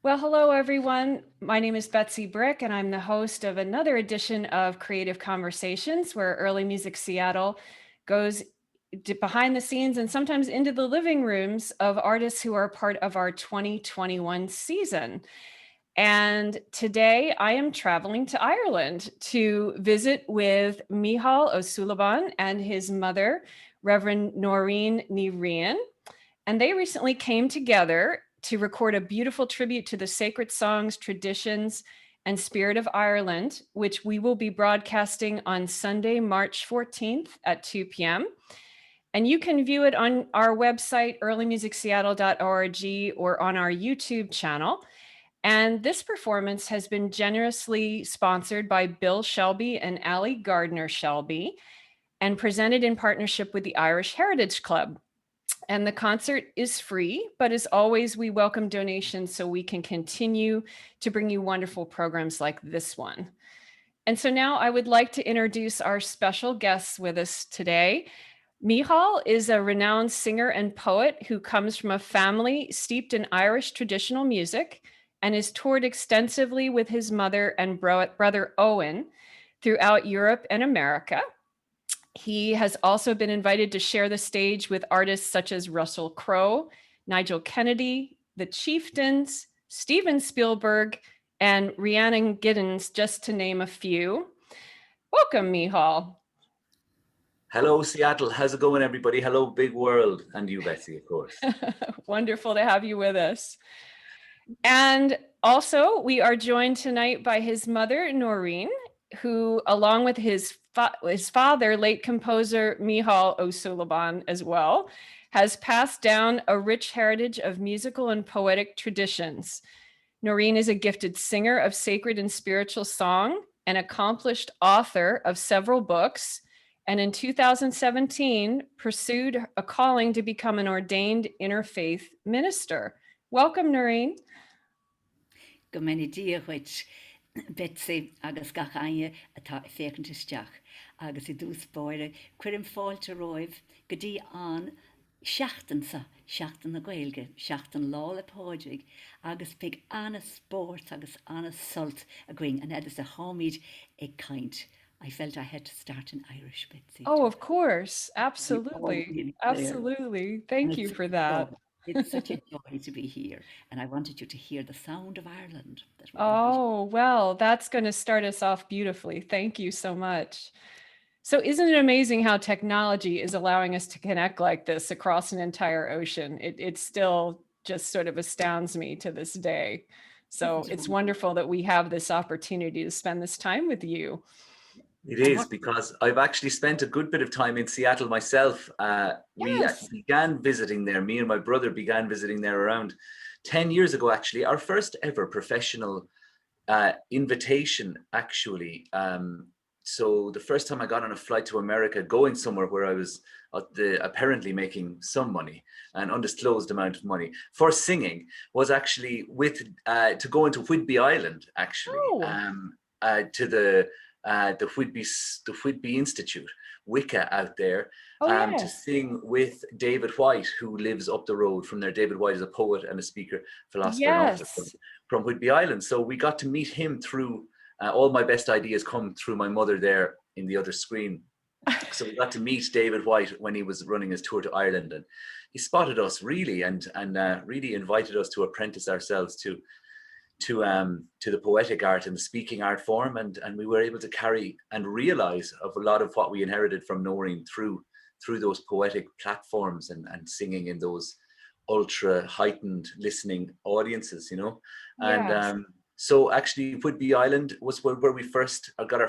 Well, hello, everyone. My name is Betsy Brick, and I'm the host of another edition of Creative Conversations, where Early Music Seattle goes behind the scenes and sometimes into the living rooms of artists who are part of our 2021 season. And today I am traveling to Ireland to visit with Micheal O Suilleabhain and his mother, Reverend Noirin Ni Riain. And they recently came together to record a beautiful tribute to the sacred songs, traditions, and spirit of Ireland, which we will be broadcasting on Sunday, March 14th at 2 p.m. And you can view it on our website, earlymusicseattle.org, or on our YouTube channel. And this performance has been generously sponsored by Bill Shelby and Allie Gardner Shelby and presented in partnership with the Irish Heritage Club. And the concert is free, but as always, we welcome donations so we can continue to bring you wonderful programs like this one. And so now I would like to introduce our special guests with us today. Micheal is a renowned singer and poet who comes from a family steeped in Irish traditional music and has toured extensively with his mother and brother Owen throughout Europe and America. He has also been invited to share the stage with artists such as Russell Crowe, Nigel Kennedy, The Chieftains, Steven Spielberg, and Rhiannon Giddens, just to name a few. Welcome, Micheal. Hello, Seattle. How's it going, everybody? Hello, big world. And you, Betsy, of course. Wonderful to have you with us. And also, we are joined tonight by his mother, Noirin, who, along with his father, late composer Micheal O Suilleabhain as well, has passed down a rich heritage of musical and poetic traditions. Noirin is a gifted singer of sacred and spiritual song, an accomplished author of several books, and in 2017 pursued a calling to become an ordained interfaith minister. Welcome, Noirin. Go many dia which Betsy agus gachaine atá fécintisteach agus I dús bóire cuirim fáilte roimh go dtí an seachtansa seachtan na gaeilge seachtan lá le páidig agus pig anna sport agus anna sult a going and that is a homage a kind. I felt I had to start in Irish, Betsy. Oh, of course. Absolutely. Absolutely. Thank you for that. It's such a joy to be here, and I wanted you to hear the sound of Ireland. Oh, well, that's going to start us off beautifully. Thank you so much. So isn't it amazing how technology is allowing us to connect like this across an entire ocean? It still just sort of astounds me to this day. So it's wonderful that we have this opportunity to spend this time with you. It is, because I've actually spent a good bit of time in Seattle myself. We began visiting there. Me and my brother began visiting there around 10 years ago, actually. Our first ever professional invitation, actually. So the first time I got on a flight to America, going somewhere where I was apparently making some money, an undisclosed amount of money for singing, was actually to go into Whidbey Island, actually, to the Whidbey Institute, Wicca out there, to sing with David White, who lives up the road from there. David White is a poet and a speaker, philosopher and author from Whidbey Island. So we got to meet him through, all my best ideas come through my mother there in the other screen. So we got to meet David White when he was running his tour to Ireland, and he spotted us really and really invited us to apprentice ourselves to the poetic art and the speaking art form, and we were able to carry and realize of a lot of what we inherited from Noirin through those poetic platforms and singing in those ultra heightened listening audiences, you know. And so actually Whidbey Island was where we first got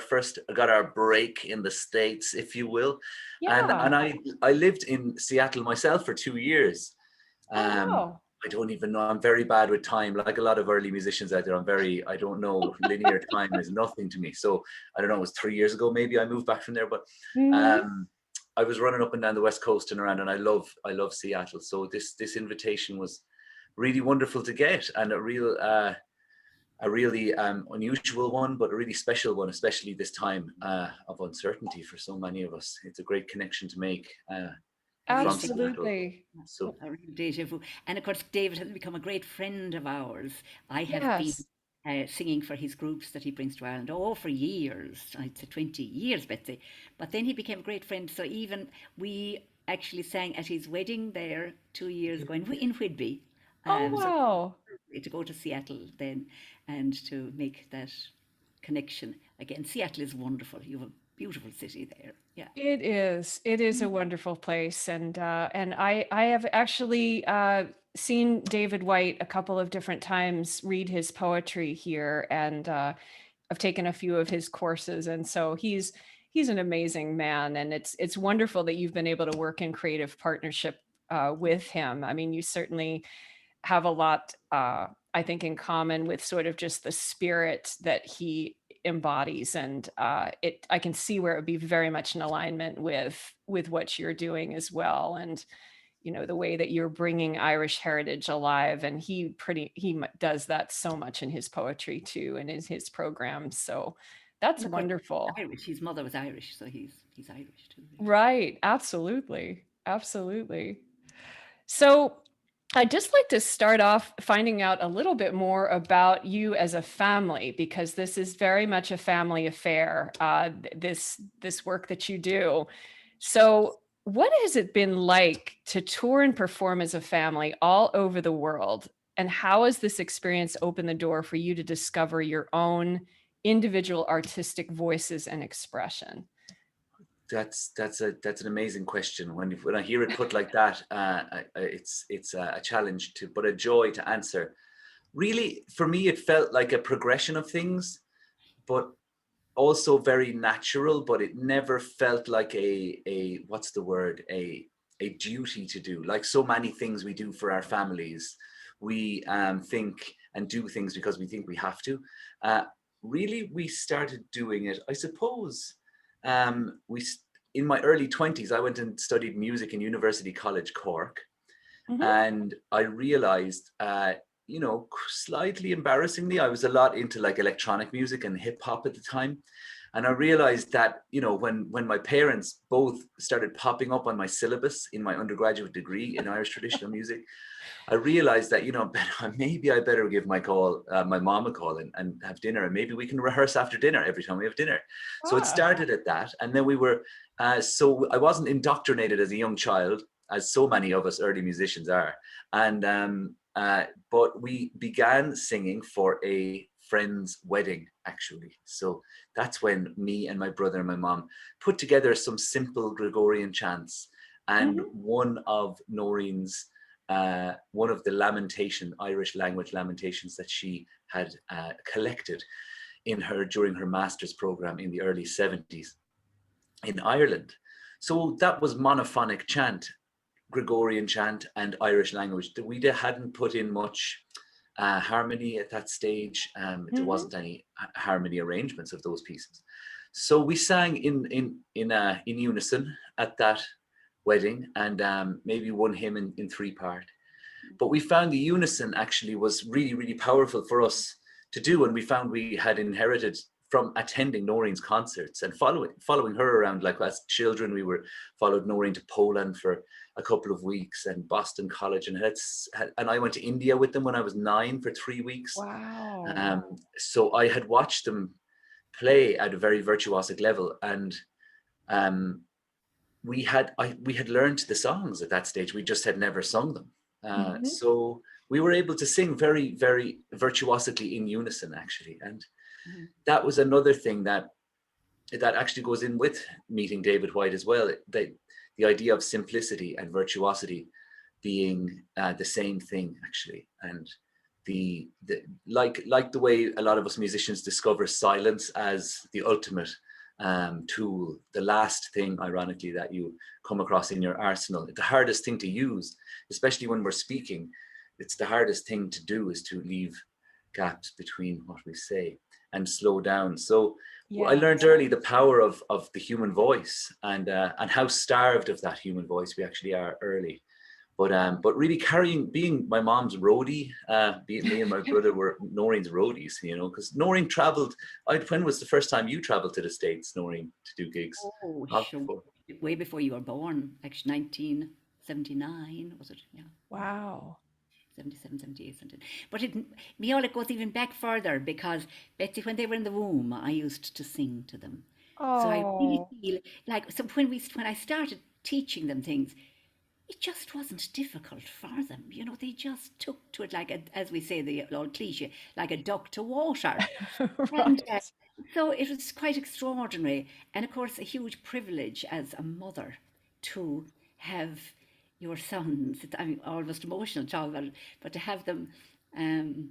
our break in the States, if you will. And I lived in Seattle myself for 2 years. I don't even know. I'm very bad with time. Like a lot of early musicians out there, I don't know. Linear time is nothing to me. So I don't know, it was 3 years ago, maybe I moved back from there, but I was running up and down the West Coast and around, and I love Seattle. So this invitation was really wonderful to get, and a really unusual one, but a really special one, especially this time of uncertainty for so many of us. It's a great connection to make. from Seattle. Absolutely. So A real deja vu. And of course, David has become a great friend of ours. I have been Yes. singing for his groups that he brings to Ireland, for years. I'd say 20 years, Betsy. But then he became a great friend. So even we actually sang at his wedding there 2 years ago in Whitby. Oh, So wow. to go to Seattle then and to make that connection again. Seattle is wonderful. You have a beautiful city there. Yeah. It is. It is a wonderful place, and I have actually seen David White a couple of different times read his poetry here, and I've taken a few of his courses, and so he's an amazing man, and it's wonderful that you've been able to work in creative partnership with him. I mean, you certainly have a lot, I think, in common with sort of just the spirit that he embodies, and I can see where it would be very much in alignment with what you're doing as well, and the way that you're bringing Irish heritage alive, and he does that so much in his poetry too, and in his programs. So that's And of course, wonderful. Irish. His mother was Irish, so he's Irish too. Right. Absolutely. Absolutely. So I'd just like to start off finding out a little bit more about you as a family, because this is very much a family affair, this work that you do. So what has it been like to tour and perform as a family all over the world? And how has this experience opened the door for you to discover your own individual artistic voices and expression? that's an amazing question. When I hear it put like that, it's a challenge but a joy to answer. Really, for me, it felt like a progression of things, but also very natural. But it never felt like a what's the word, a duty to do. Like so many things we do for our families, we think and do things because we think we have to. Really, we started doing it, I suppose. In my early 20s, I went and studied music in University College Cork, Mhm. and I realized, slightly embarrassingly, I was a lot into like electronic music and hip hop at the time. And I realized that, when my parents both started popping up on my syllabus in my undergraduate degree in Irish traditional music, I realized that, maybe I better give my mom a call and have dinner, and maybe we can rehearse after dinner every time we have dinner. So it Ah, started at that. And then we were, so I wasn't indoctrinated as a young child, as so many of us early musicians are. And, but we began singing for a friend's wedding, actually. So that's when me and my brother and my mom put together some simple Gregorian chants. And mhm. one of Noirin's one of the Irish language lamentations that she had collected during her master's program in the early 70s in Ireland. So that was monophonic chant, Gregorian chant, and Irish language. We hadn't put in much harmony at that stage. There wasn't any harmony arrangements of those pieces. So we sang in unison at that wedding, and maybe one hymn in three part. But we found the unison actually was really, really powerful for us to do. And we found we had inherited from attending Noirin's concerts and following her around. Like as children, we followed Noirin to Poland for a couple of weeks and Boston College. And I went to India with them when I was 9 for 3 weeks. Wow. So I had watched them play at a very virtuosic level. And we had learned the songs at that stage. We just had never sung them. So we were able to sing very, very virtuosically in unison, actually. And that was another thing that actually goes in with meeting David White as well. The idea of simplicity and virtuosity being the same thing, actually. And like the way a lot of us musicians discover silence as the ultimate tool, the last thing, ironically, that you come across in your arsenal. The hardest thing to use, especially when we're speaking, it's the hardest thing to do is to leave gaps between what we say and slow down. So I learned early the power of the human voice and how starved of that human voice we actually are early. But really being my mom's roadie, me and my brother were Noirin's roadies, because Noirin traveled. When was the first time you traveled to the States, Noirin, to do gigs? Sure. Way before you were born, actually 79, was it? Yeah. Wow. 77, 78, something. But Micheal, it goes even back further because Betsy, when they were in the womb, I used to sing to them. So I really Oh, feel like, so when I started teaching them things, it just wasn't difficult for them. You know, they just took to it like, as we say, the old cliche, like a duck to water. And right. so it was quite extraordinary. And of course, a huge privilege as a mother to have your sons. I'm almost emotional talking about it, but to have them um,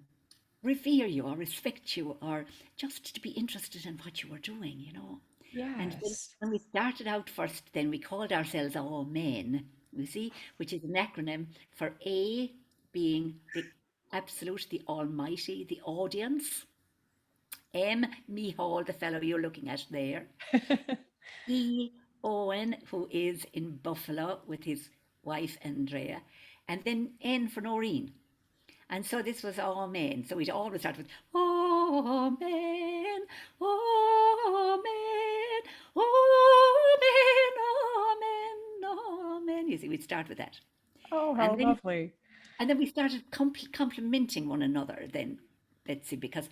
revere you or respect you or just to be interested in what you were doing, you know. And then Yes. when we started out first, then we called ourselves All Men, you see, which is an acronym for A being the absolute, the almighty, the audience. M, Micheal, the fellow you're looking at there. E, Owen, who is in Buffalo with his wife Andrea. And then N for Noirin. And so this was all men. So we'd always start with Amen, Amen, Amen, Amen, Amen. You see, we'd start with that. Oh, how And then lovely. and then we started complimenting one another then, Betsy, because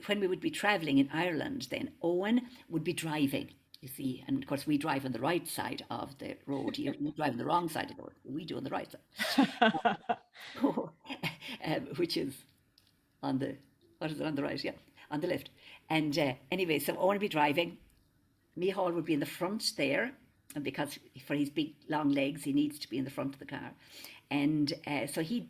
when we would be traveling in Ireland, then Owen would be driving, you see, and of course we drive on the right side of the road. You drive on the wrong side of the road. We do on the right side, which is on the, what is it, on the right? Yeah, on the left. And anyway, so Owen would be driving. Micheal would be in the front there, and because for his big long legs, he needs to be in the front of the car. And so he's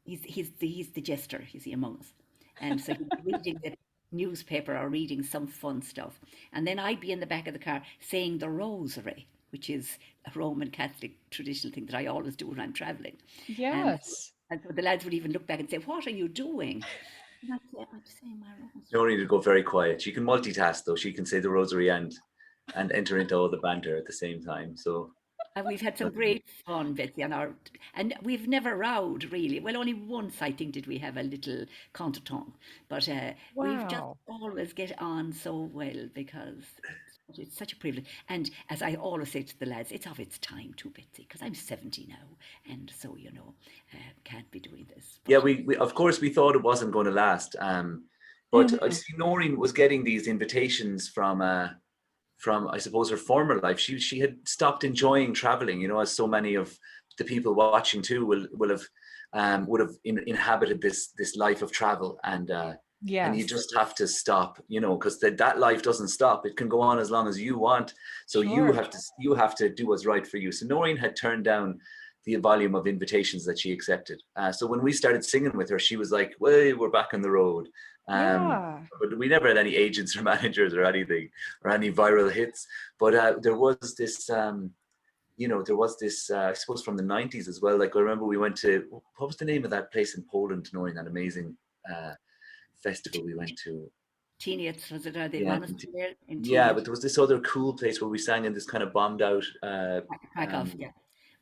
the jester, you see, among us. And so he'd be reading the newspaper or reading some fun stuff. And then I'd be in the back of the car saying the rosary, which is a Roman Catholic traditional thing that I always do when I'm traveling. And, Yes. and so the lads would even look back and say, "What are you doing?" And I'd say, "I'm saying my You rosary." don't need to go very quiet. She can multitask though. She can say the rosary and enter into all the banter at the same time. So And we've had some that's great fun, Betsy, and we've never rowed really. Well, only once I think did we have a little contretemps, but we've just Wow. always get on so well because it's such a privilege. And as I always say to the lads, it's of its time too, Betsy, because I'm 70 now, and so can't be doing this. yeah, But we of course we thought it wasn't going to last. But I Mhm. see Noreen was getting these invitations from I suppose her former life. She had stopped enjoying traveling, you know, as so many of the people watching too will have would have inhabited this life of travel, and you Yes. just have to stop, you know, because that life doesn't stop. It can go on as long as you want. So Sure. you have to do what's right for you. So Noreen had turned down the volume of invitations that she accepted. So when we started singing with her, she was like, "Well, we're back on the road." Um, Yeah. but we never had any agents or managers or anything or any viral hits. But there was this, there was this, I suppose, from the 90s as well. Like I remember we went to, what was the name of that place in Poland, knowing that amazing festival we went to? Teenage, was it, the Yeah, monastery in yeah, Teenage, but there was this other cool place where we sang in this kind of bombed out, Krakow, um, yeah.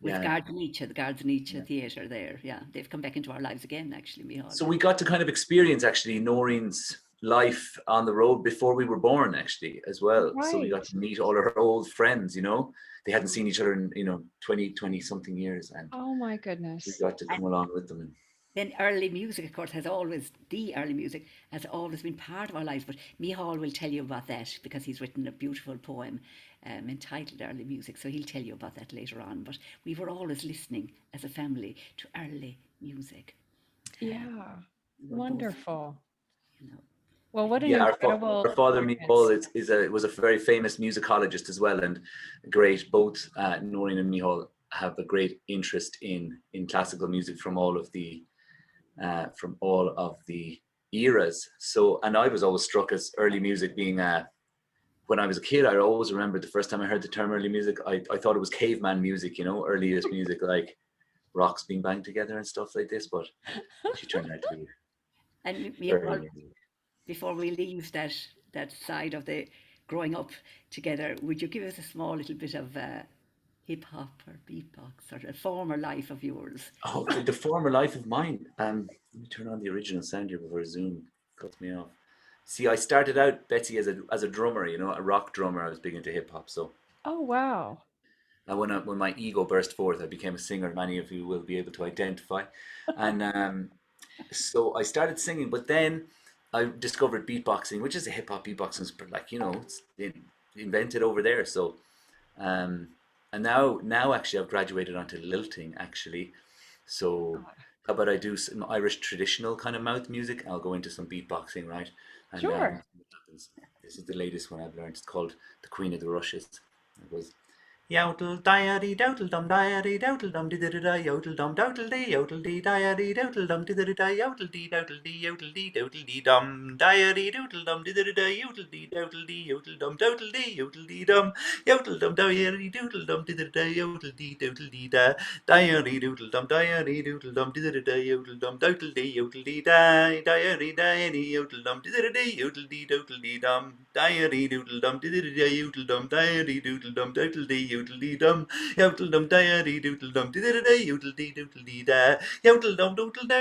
With yeah. the Guards of Nietzsche Theatre there. Yeah, they've come back into our lives again, actually, Micheal. So we got to kind of experience actually Noreen's life on the road before we were born, actually, as well. So we got Right. to meet all of her old friends, you know. They hadn't seen each other in, 20 something years, and Oh my we goodness. got to come along with them. And Then the early music has always been part of our lives. But Micheal will tell you about that because he's written a beautiful poem entitled Early Music. So he'll tell you about that later on. But we were always listening as a family to early music. Yeah. We were both, Wonderful. you know, Well, like what an yeah, incredible our father experience. Micheal was a very famous musicologist as well, and great. Both Noreen and Micheal have a great interest in classical music from all of the eras. So, and I was always struck as early music being when I was a kid. I always remember the first time I heard the term early music. I thought it was caveman music, you know, earliest music like rocks being banged together and stuff like this. But she turned out to be and early Micheal, music. before we leave that side of the growing up together, would you give us a small little bit of hip hop or beatbox or a former life of yours? Oh, the former life of mine. Let me turn on the original sound here before Zoom cuts me off. See, I started out, Betsy, as a drummer, you know, a rock drummer. I was big into hip hop, so Oh, wow. And when my ego burst forth, I became a singer. Many of you will be able to identify. And so I started singing, but then I discovered beatboxing, which is a hip hop beatboxing, like, it's invented over there. So um, and now actually I've graduated onto lilting actually. So how about I do some Irish traditional kind of mouth music? I'll go into some beatboxing, right? And Sure. what happens? This is the latest one I've learned. It's called "The Queen of the Rushes." It goes. Yodel diary doodle dum diary doodle dum diddy da yodel dum doodle dee yodel dee diary doodle dum diddy da yodel dee yodel dee dum diary doodle dum diddy da yodel dee dum doodle dee dum yodel dum diary doodle dum diddy da yodel dee da diary doodle dum diddy da yodel dum doodle dee diary yodel dum diddy dum diary doodle dum diddy diary doodle dum yodel dum diary doodle dum diddy da yodel dum doodle da yodel dum doodle da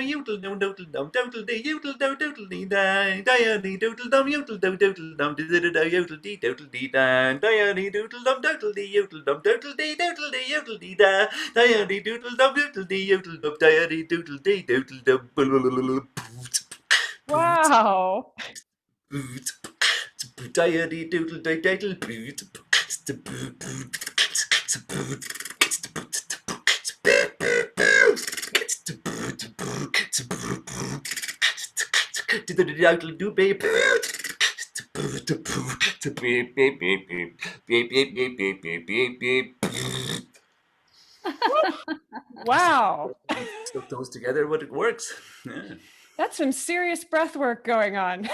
yodel dum doodle da diary doodle dum diddy da yodel da diary doodle dum yodel da diary doodle dum diary doodle dum Wow. diary doodle diddle Wow. stuck those together, but it works. Yeah. That's some serious breath work going on.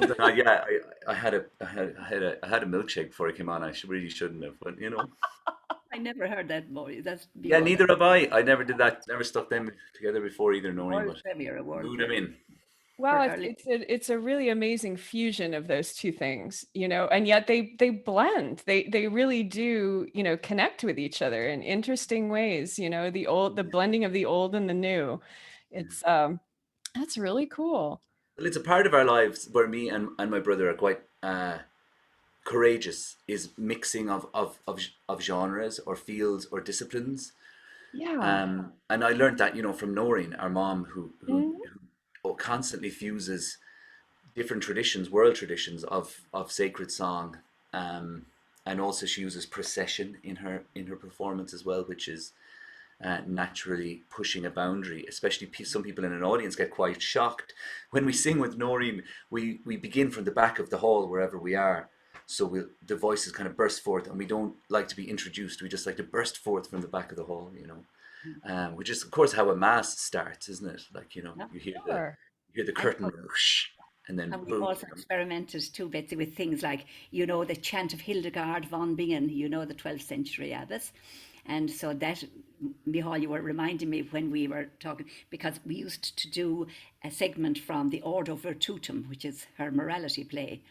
Yeah, I had a milkshake before I came on. Really shouldn't have, but I never heard that boy. That's Yeah, beyond neither have I. I never did that. Never stuck them together before either, a Noreen, world but premiere, a world glued them premiere in. Wow, for it's early. it's a really amazing fusion of those two things, and yet they blend. They really do, connect with each other in interesting ways, the blending of the old and the new. It's that's really cool. Well, it's a part of our lives where me and my brother are quite courageous. Is mixing of genres or fields or disciplines. Yeah. And I learned that from Noreen, our mom, Mhm. who constantly fuses different traditions, world traditions of sacred song, and also she uses procession in her performance as well, which is naturally pushing a boundary. Especially some people in an audience get quite shocked when we sing with Noreen. We begin from the back of the hall wherever we are, so the voices kind of burst forth, and we don't like to be introduced. We just like to burst forth from the back of the hall, which is of course how a mass starts, isn't it? Like Yeah. Sure. you hear the And, curtain whoosh, and then and we've boom. also experimented too, Betsy, with things like, the chant of Hildegard von Bingen, the 12th century abbess. And so that, Micheal, you were reminding me when we were talking, because we used to do a segment from the Ordo Virtutum, which is her morality play.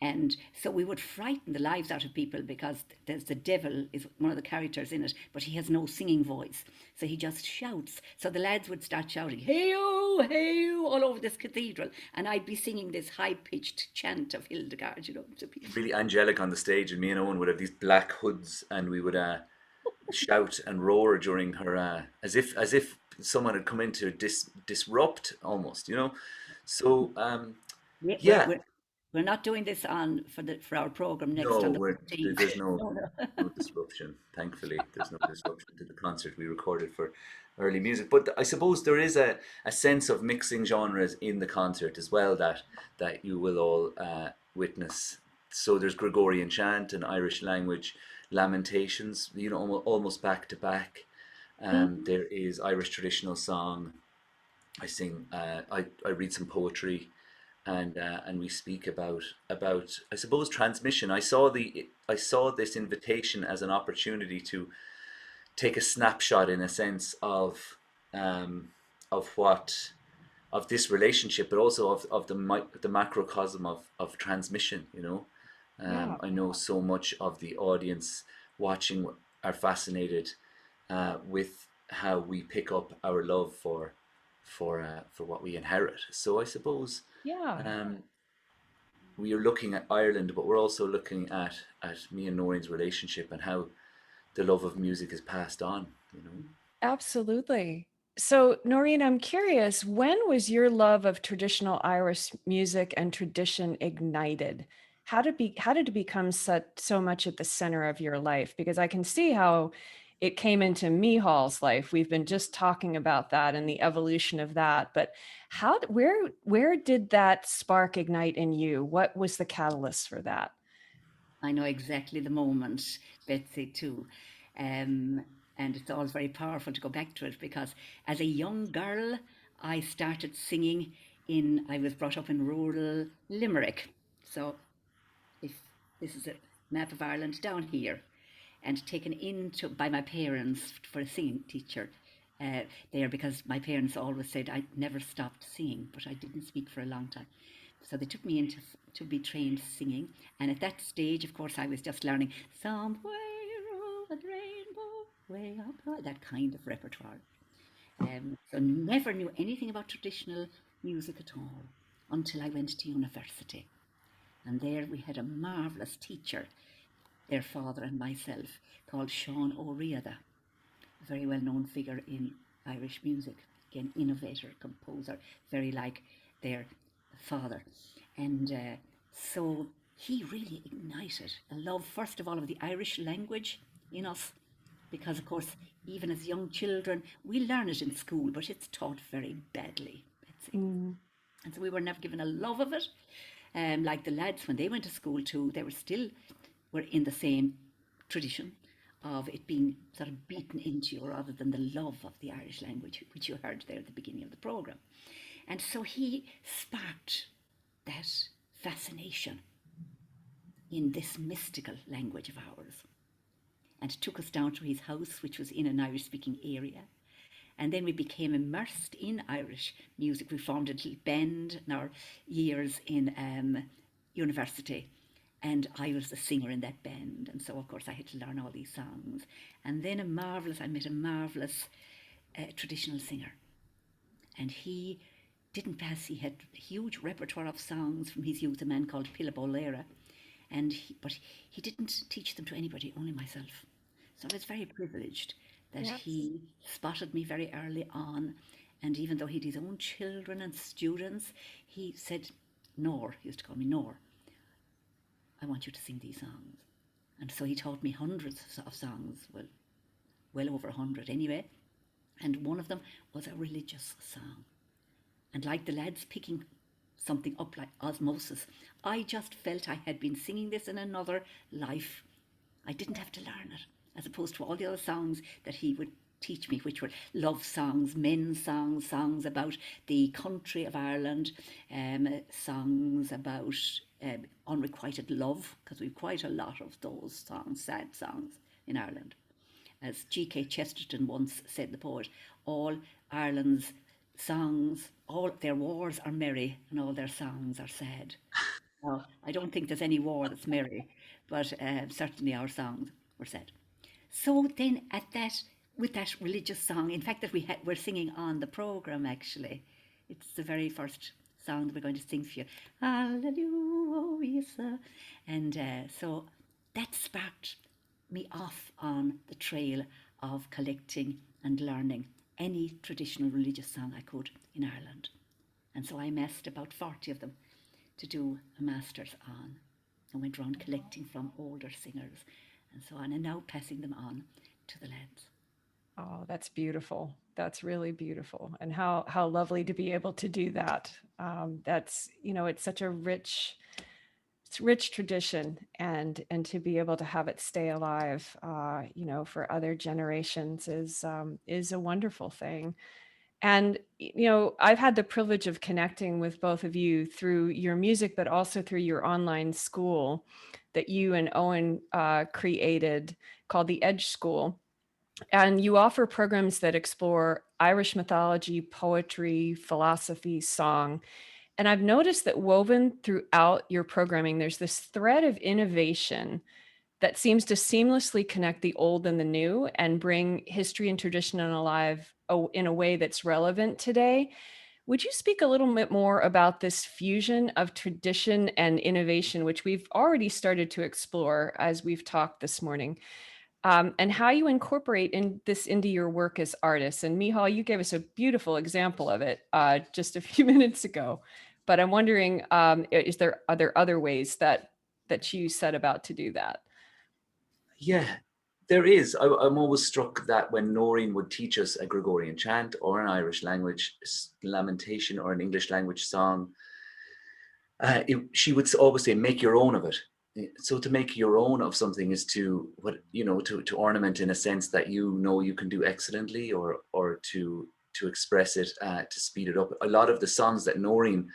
And so we would frighten the lives out of people because there's the devil is one of the characters in it, but he has no singing voice. So he just shouts. So the lads would start shouting, hey-o, hey-o, all over this cathedral. And I'd be singing this high-pitched chant of Hildegard, to people. Really angelic on the stage, and me and Owen would have these black hoods, and we would shout and roar during her, as if someone had come in to disrupt almost, So We- We're, yeah, we're, we're not doing this on for our program next no, on the 14th. there's no No, no. no disruption. Thankfully, there's no disruption to the concert we recorded for early music. But I suppose there is a sense of mixing genres in the concert as well that you will all witness. So there's Gregorian chant and Irish language lamentations, almost back to back. Mhm. There is Irish traditional song. I sing. I read some poetry, and we speak about I suppose transmission. I saw this invitation as an opportunity to take a snapshot in a sense um, of what of this relationship, but also of the macrocosm of transmission. Yeah. I know so much of the audience watching are fascinated with how we pick up our love for what we inherit. So I suppose Yeah. um, we are looking at Ireland, but we're also looking at me and Noreen's relationship and how the love of music is passed on, you know. Absolutely. So, Noirin, I'm curious, when was your love of traditional Irish music and tradition ignited? How did it become so much at the center of your life? Because I can see how it came into Micheal's life. We've been just talking about that and the evolution of that. But where did that spark ignite in you? What was the catalyst for that? I know exactly the moment, Betsy, too. And it's always very powerful to go back to it because as a young girl, I started singing I was brought up in rural Limerick. So if this is a map of Ireland down here, and taken into by my parents for a singing teacher there because my parents always said I never stopped singing, but I didn't speak for a long time. So they took me in to be trained singing. And at that stage, of course, I was just learning somewhere over the rainbow, way up high, that kind of repertoire. So never knew anything about traditional music at all until I went to university. And there we had a marvellous teacher, their father and myself, called Micheal O Suilleabhain, a very well-known figure in Irish music, again, innovator, composer, very like their father. And so he really ignited a love, first of all, of the Irish language in us, because, of course, even as young children, we learn it in school, but it's taught very badly, Betsy. Mm. And so we were never given a love of it. Like the lads, when they went to school too, they were in the same tradition of it being sort of beaten into you rather than the love of the Irish language, which you heard there at the beginning of the programme. And so he sparked that fascination in this mystical language of ours and took us down to his house, which was in an Irish-speaking area. And then we became immersed in Irish music. We formed a little band in our years in university. And I was the singer in that band. And so, of course, I had to learn all these songs. And then I met a marvellous traditional singer. And he didn't pass. He had a huge repertoire of songs from his youth, a man called Pilabolera. But he didn't teach them to anybody, only myself. So I was very privileged that Yes. he spotted me very early on. And even though he had his own children and students, he said, Nor, he used to call me Nor, I want you to sing these songs. And so he taught me hundreds of songs, well over 100 anyway. And one of them was a religious song. And like the lads picking something up like osmosis, I just felt I had been singing this in another life. I didn't have to learn it, as opposed to all the other songs that he would teach me, which were love songs, men's songs, songs about the country of Ireland, songs about unrequited love, because we've quite a lot of those songs, sad songs in Ireland. As G.K. Chesterton once said, the poet, all Ireland's songs, all their wars are merry and all their songs are sad. Now, I don't think there's any war that's merry, but certainly our songs were sad. So then with that religious song, in fact, that we're singing on the programme actually, it's the very first song that we're going to sing for you. Hallelujah. And so that sparked me off on the trail of collecting and learning any traditional religious song I could in Ireland. And so I amassed about 40 of them to do a master's on, and went around collecting from older singers and so on, and now passing them on to the lads. Oh, that's beautiful. That's really beautiful. And how lovely to be able to do that. That's, it's such a rich tradition, and to be able to have it stay alive, for other generations is a wonderful thing. And, I've had the privilege of connecting with both of you through your music, but also through your online school that you and Owen created, called the Edge School. And you offer programs that explore Irish mythology, poetry, philosophy, song. And I've noticed that woven throughout your programming, there's this thread of innovation that seems to seamlessly connect the old and the new and bring history and tradition alive in a way that's relevant today. Would you speak a little bit more about this fusion of tradition and innovation, which we've already started to explore as we've talked this morning? and how you incorporate this into your work as artists. And Micheal, you gave us a beautiful example of it just a few minutes ago. But I'm wondering, are there other ways that you set about to do that? Yeah, there is. I'm always struck that when Noirin would teach us a Gregorian chant or an Irish language lamentation or an English language song, she would always say, make your own of it. So to make your own of something is to ornament in a sense that you can do excellently, or to express it, to speed it up. A lot of the songs that Noirin,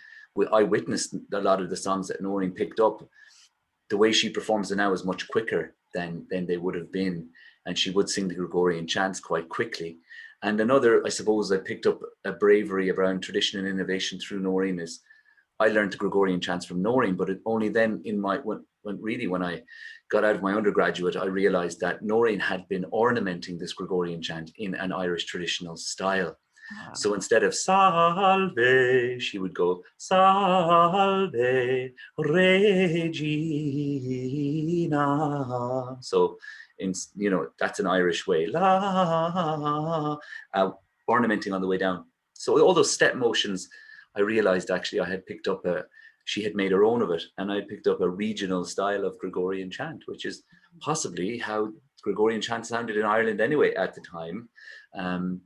I witnessed a lot of the songs that Noirin picked up. The way she performs them now is much quicker than they would have been, and she would sing the Gregorian chants quite quickly. And another, I suppose, I picked up a bravery around tradition and innovation through Noirin is I learned the Gregorian chants from Noirin, but only then when I got out of my undergraduate, I realized that Noirin had been ornamenting this Gregorian chant in an Irish traditional style. Wow. So instead of salve, she would go salve regina. So that's an Irish way, ornamenting on the way down. So all those step motions, I realized actually I had picked up she had made her own of it, and I picked up a regional style of Gregorian chant, which is possibly how Gregorian chant sounded in Ireland anyway at the time.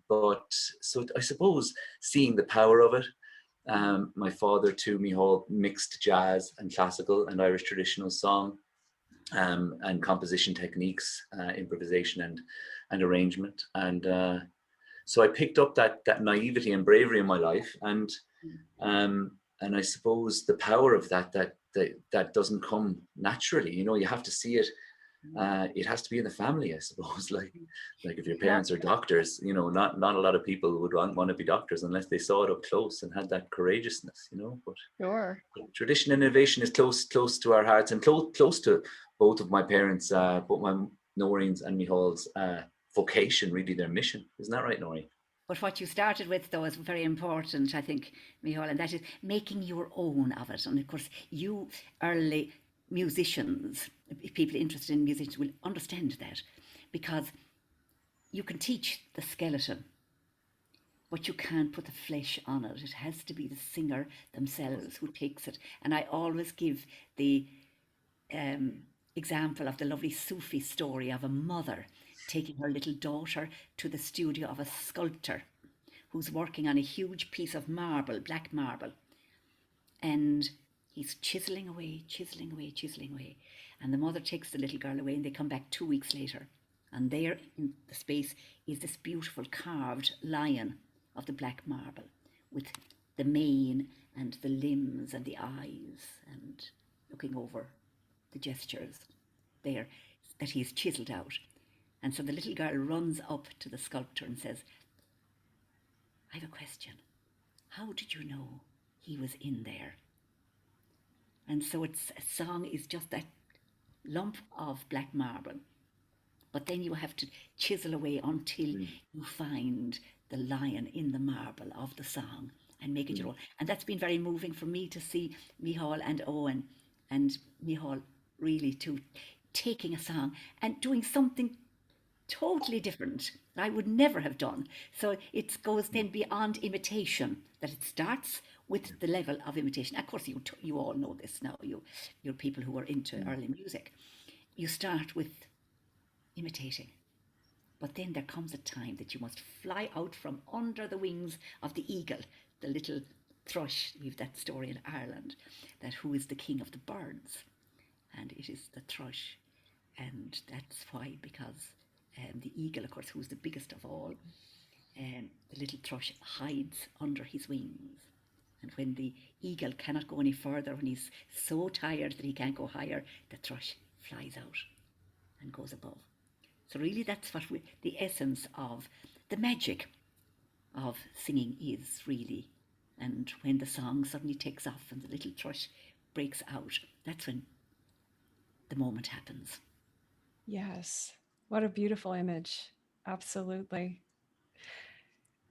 But so I suppose seeing the power of it, my father too, Micheal, mixed jazz and classical and Irish traditional song, and composition techniques, improvisation and arrangement. And so I picked up that naivety and bravery in my life, and I suppose the power of that doesn't come naturally. You have to see it. It has to be in the family, I suppose. Like if your parents are doctors, not a lot of people would want to be doctors unless they saw it up close and had that courageousness. But Sure. Tradition and innovation is close to our hearts, and close to both of my parents, both my Noirin's and Micheal's vocation, really their mission. Isn't that right, Noirin? But what you started with, though, is very important, I think, Micheal, and that is making your own of it. And of course, you early musicians, people interested in music, will understand that, because you can teach the skeleton, but you can't put the flesh on it. It has to be the singer themselves who takes it. And I always give the example of the lovely Sufi story of a mother taking her little daughter to the studio of a sculptor who's working on a huge piece of marble, black marble. And he's chiseling away. And the mother takes the little girl away, and they come back 2 weeks later. And there in the space is this beautiful carved lion of the black marble with the mane and the limbs and the eyes, and looking over the gestures there that he's chiseled out. And so the little girl runs up to the sculptor and says, I have a question. How did you know he was in there? And so a song is just that lump of black marble. But then you have to chisel away until you find the lion in the marble of the song and make it your own. And that's been very moving for me to see Micheal and Owen and Micheal really to taking a song and doing something totally different that I would never have done. So it goes then beyond imitation, that it starts with the level of imitation. Of course, you all know this now, you're people who are into early music. You start with imitating. But then there comes a time that you must fly out from under the wings of the eagle, the little thrush. We have that story in Ireland, that who is the king of the birds? And it is the thrush. And that's why, because the eagle, of course, who's the biggest of all, the little thrush hides under his wings. And when the eagle cannot go any further, when he's so tired that he can't go higher, the thrush flies out and goes above. So really that's what the essence of the magic of singing is, really. And when the song suddenly takes off and the little thrush breaks out, that's when the moment happens. Yes. What a beautiful image. Absolutely.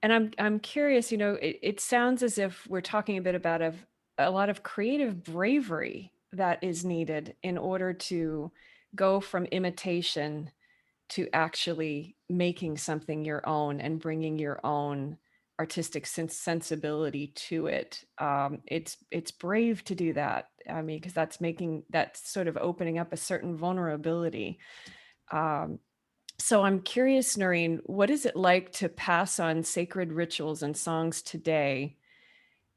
And I'm curious, it sounds as if we're talking a bit about a lot of creative bravery that is needed in order to go from imitation to actually making something your own and bringing your own artistic sensibility to it. It's brave to do that. I mean, because that's sort of opening up a certain vulnerability. So I'm curious, Noirin, what is it like to pass on sacred rituals and songs today?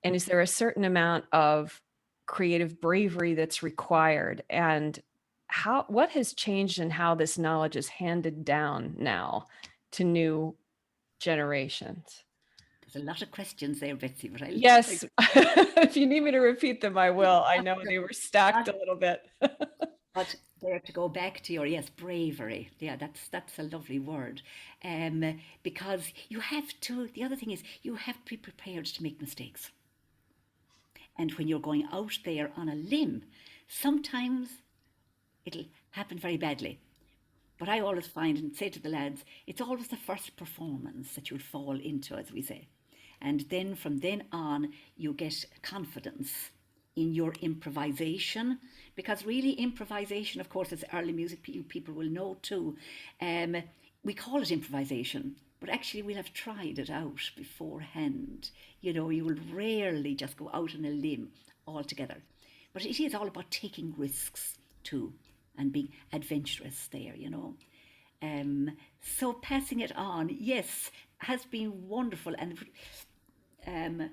And is there a certain amount of creative bravery that's required? And what has changed in how this knowledge is handed down now to new generations? There's a lot of questions there, Betsy, but I'll Yes, if you need me to repeat them, I will. I know they were stacked a little bit. But there, to go back to your, yes, bravery. Yeah, that's a lovely word. Because you have to, the other thing is, you have to be prepared to make mistakes. And when you're going out there on a limb, sometimes it'll happen very badly. But I always find and say to the lads, it's always the first performance that you'll fall into, as we say. And then from then on, you get confidence in your improvisation, because really improvisation, of course, as early music people will know too, we call it improvisation, but actually we'll have tried it out beforehand. You know, you will rarely just go out on a limb altogether. But it is all about taking risks too and being adventurous there, you know. So passing it on, yes, has been wonderful. And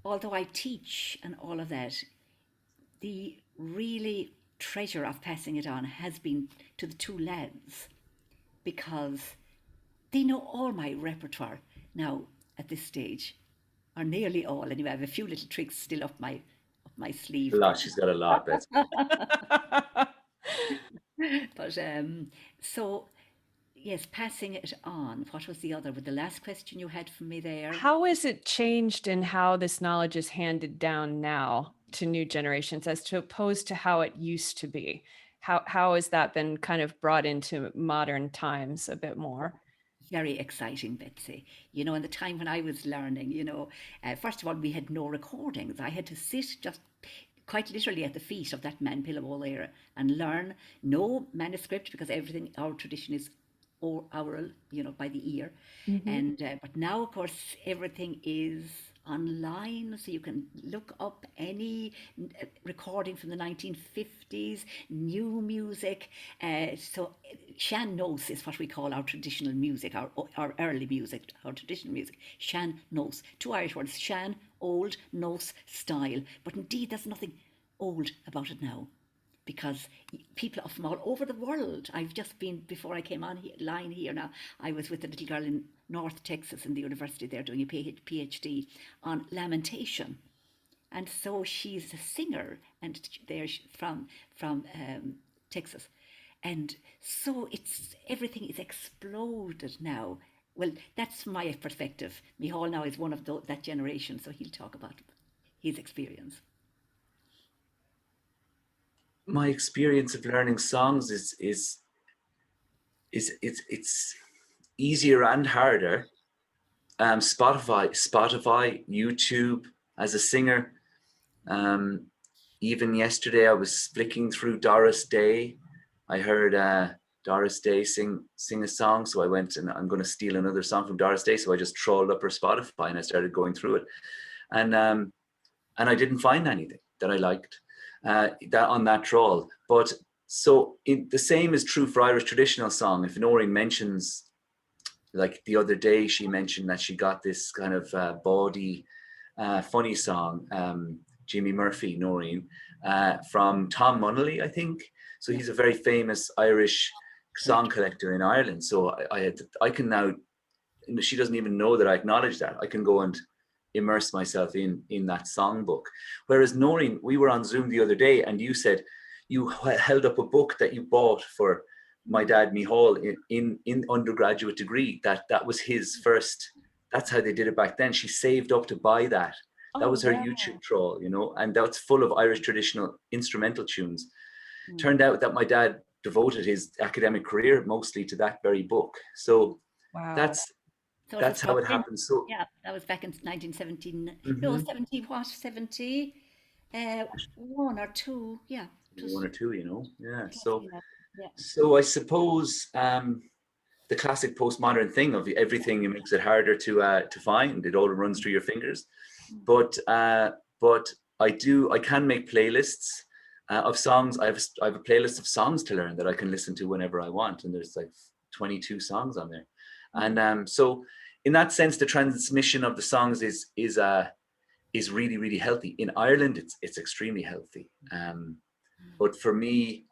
although I teach and all of that, the really treasure of passing it on has been to the two lads, because they know all my repertoire now at this stage, or nearly all anyway. I have a few little tricks still up my sleeve. A lot. She's got a lot, Betsy. But so yes, passing it on. What was the other? With the last question you had for me there? How has it changed in how this knowledge is handed down now to new generations as opposed to how it used to be? How has that been kind of brought into modern times a bit more? Very exciting, Betsy. You know, in the time when I was learning, you know, first of all, we had no recordings. I had to sit just quite literally at the feet of that man Pillabo there and learn. No manuscript, because everything, our tradition is oral, you know, by the ear. And but now, of course, everything is online, so you can look up any recording from the 1950s, new music. So Shan Nos is what we call our traditional music, our early music, our traditional music. Shan Nos, two Irish words: Shan, old; Nos, style. But indeed, there's nothing old about it now, because people from all over the world. I've just been, before I came on line here now, I was with a little girl in North Texas in the university there doing a PhD on lamentation. And so she's a singer, and they're from Texas. And so everything is exploded now. Well, that's my perspective. Micheal now is one of that generation, so he'll talk about his experience. My experience of learning songs is it's easier and harder. Spotify, YouTube. As a singer, even yesterday I was flicking through Doris Day. I heard Doris Day sing a song, so I went and I'm going to steal another song from Doris Day. So I just trawled up her Spotify and I started going through it, and I didn't find anything that I liked. That on that trawl. But so the same is true for Irish traditional song. If Noirin mentions, like the other day, she mentioned that she got this kind of bawdy, funny song, Jimmy Murphy, Noirin, from Tom Munnelly, I think. So he's a very famous Irish song collector in Ireland. So I can now, she doesn't even know that I acknowledge that. I can go and immerse myself in that songbook. Whereas Noirin, we were on Zoom the other day and you said you held up a book that you bought for my dad Micheal in undergraduate degree. That was his first, that's how they did it back then. She saved up to buy that. That was her YouTube trawl, you know, and that's full of Irish traditional instrumental tunes. Turned out that my dad devoted his academic career mostly to that very book. So that's how it happened. So yeah, that was back in 1917. No, 70 what? 70, 1 or 2. Yeah, one or two, you know. Yeah. So Yeah. So I suppose the classic postmodern thing of everything makes it harder to find. It all runs through your fingers. But I can make playlists of songs. I have a playlist of songs to learn that I can listen to whenever I want, and there's like 22 songs on there. And so in that sense, the transmission of the songs is really, really healthy. In Ireland, it's extremely healthy. But for me,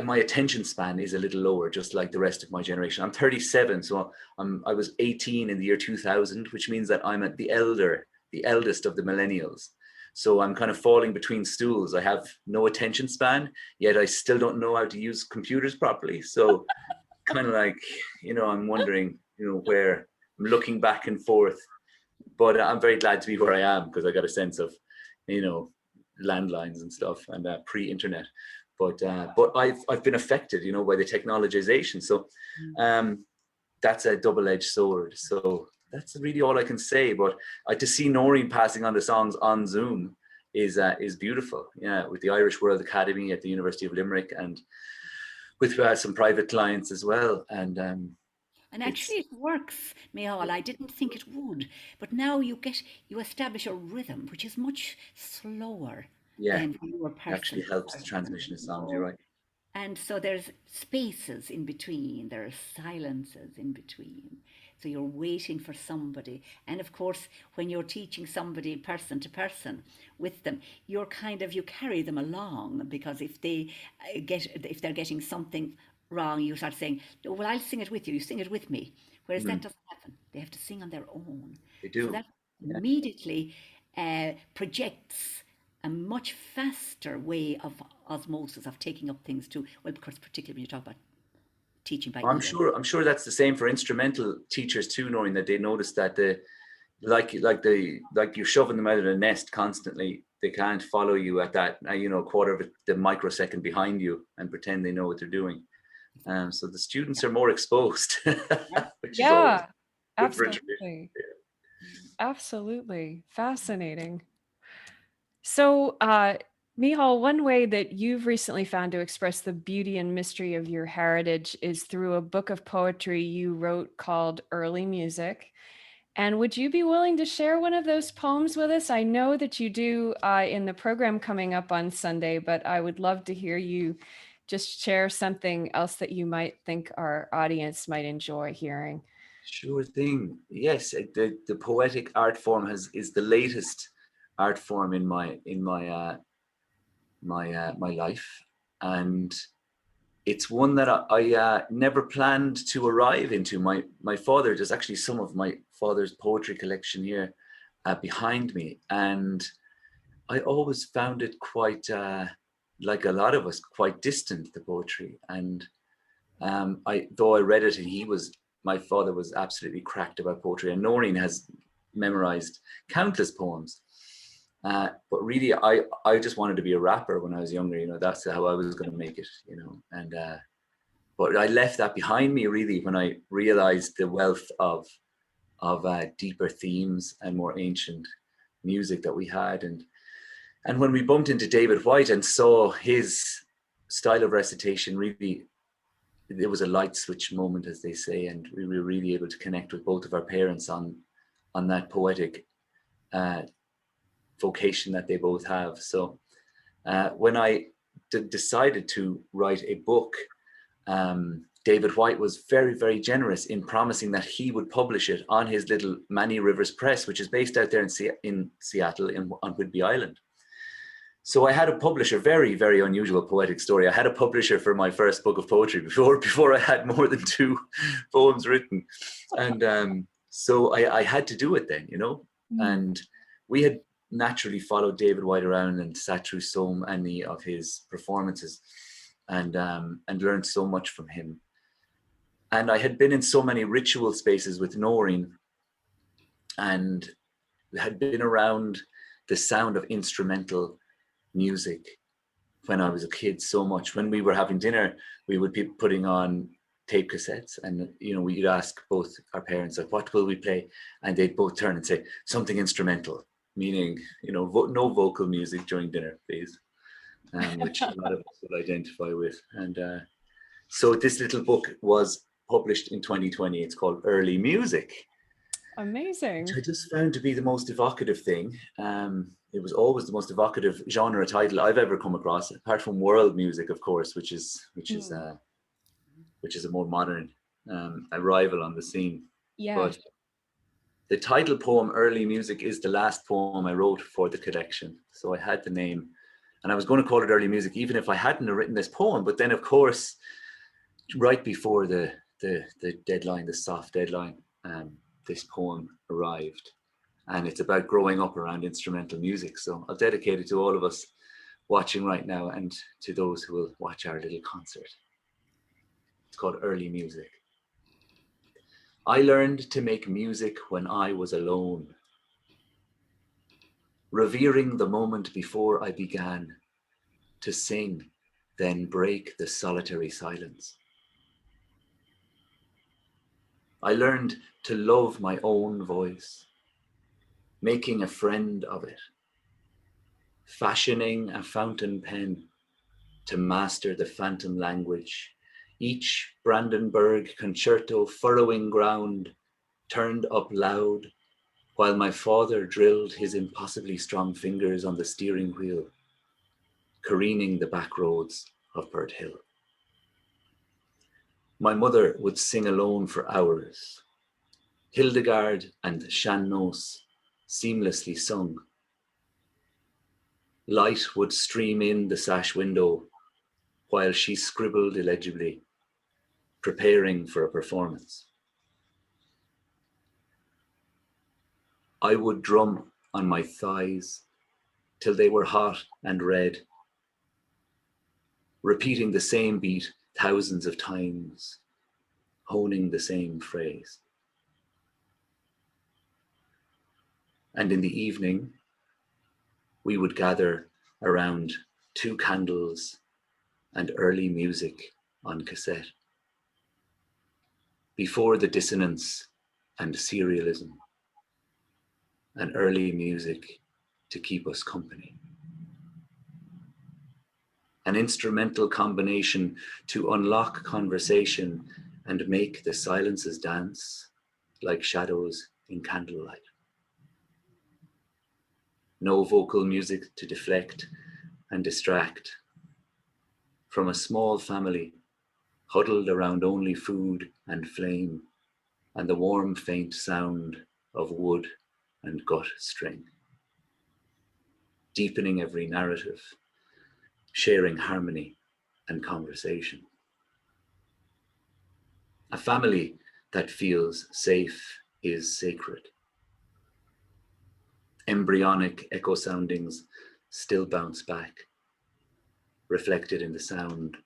my attention span is a little lower, just like the rest of my generation. I'm 37, so I was 18 in the year 2000, which means that I'm the eldest of the millennials. So I'm kind of falling between stools. I have no attention span, yet I still don't know how to use computers properly. So kind of like, I'm wondering, where I'm looking back and forth. But I'm very glad to be where I am, because I got a sense of, landlines and stuff, and pre-internet. But I've been affected, by the technologization. So that's a double-edged sword. So that's really all I can say. But to see Noirin passing on the songs on Zoom is beautiful. Yeah, with the Irish World Academy at the University of Limerick, and with some private clients as well. And actually it works, Micheal. I didn't think it would, but now you establish a rhythm which is much slower than your person. It actually helps the transmission of sound. You're right. And so there's spaces in between, there are silences in between. So you're waiting for somebody. And of course, when you're teaching somebody person to person with them, you carry them along, because if they're getting something wrong, you start saying, "Oh, well, I'll sing it with you, you sing it with me." Whereas that doesn't happen. They have to sing on their own. They do. So that immediately projects a much faster way of osmosis, of taking up things too. Well, because particularly when you talk about teaching by ear. I'm sure that's the same for instrumental teachers too, knowing that they notice that like you're shoving them out of the nest constantly. They can't follow you at that, quarter of the microsecond behind you and pretend they know what they're doing. So the students are more exposed. Which yeah, is absolutely. Absolutely. Fascinating. So, Micheal, one way that you've recently found to express the beauty and mystery of your heritage is through a book of poetry you wrote called Early Music. And would you be willing to share one of those poems with us? I know that you do in the program coming up on Sunday, but I would love to hear you just share something else that you might think our audience might enjoy hearing. Sure thing. Yes, the poetic art form is the latest art form in my life, and it's one that I never planned to arrive into. My father, there's actually some of my father's poetry collection here behind me, and I always found it quite like a lot of us, quite distant, the poetry. And though I read it, and my father was absolutely cracked about poetry, and Noirin has memorized countless poems. But really, I just wanted to be a rapper when I was younger. That's how I was going to make it. And but I left that behind me really when I realized the wealth of deeper themes and more ancient music that we had, and when we bumped into David White and saw his style of recitation, really, there was a light switch moment, as they say, and we were really able to connect with both of our parents on that poetic vocation that they both have. So when I decided to write a book, David White was very, very generous in promising that he would publish it on his little Many Rivers Press, which is based out there in Seattle on Whidbey Island. So I had a publisher, very, very unusual poetic story. I had a publisher for my first book of poetry before I had more than 2 poems written. And so I had to do it then, and we had naturally followed David White around and sat through so many of his performances and learned so much from him. And I had been in so many ritual spaces with Noirin and had been around the sound of instrumental music when I was a kid so much. When we were having dinner, we would be putting on tape cassettes, and we'd ask both our parents, like, what will we play? And they'd both turn and say something instrumental, meaning no vocal music during dinner, please, which a lot of us will identify with. And So this little book was published in 2020. It's called Early Music. Amazing. Which I just found to be the most evocative thing. It was always the most evocative genre title I've ever come across, apart from world music, of course, which is a more modern arrival on the scene. Yeah. But the title poem, Early Music, is the last poem I wrote for the collection. So I had the name, and I was going to call it Early Music, even if I hadn't written this poem. But then, of course, right before the deadline, the soft deadline, this poem arrived. And it's about growing up around instrumental music. So I'll dedicate it to all of us watching right now and to those who will watch our little concert. It's called Early Music. I learned to make music when I was alone, revering the moment before I began to sing, then break the solitary silence. I learned to love my own voice, making a friend of it, fashioning a fountain pen to master the phantom language, each Brandenburg concerto furrowing ground turned up loud while my father drilled his impossibly strong fingers on the steering wheel, careening the back roads of Bird Hill. My mother would sing alone for hours, Hildegard and Shannos seamlessly sung. Light would stream in the sash window while she scribbled illegibly, preparing for a performance. I would drum on my thighs till they were hot and red, repeating the same beat thousands of times, honing the same phrase. And in the evening, we would gather around 2 candles and early music on cassette. Before the dissonance and serialism, and early music to keep us company. An instrumental combination to unlock conversation and make the silences dance like shadows in candlelight. No vocal music to deflect and distract. From a small family huddled around only food and flame and the warm faint sound of wood and gut string. Deepening every narrative, sharing harmony and conversation. A family that feels safe is sacred. Embryonic echo soundings still bounce back, reflected in the sound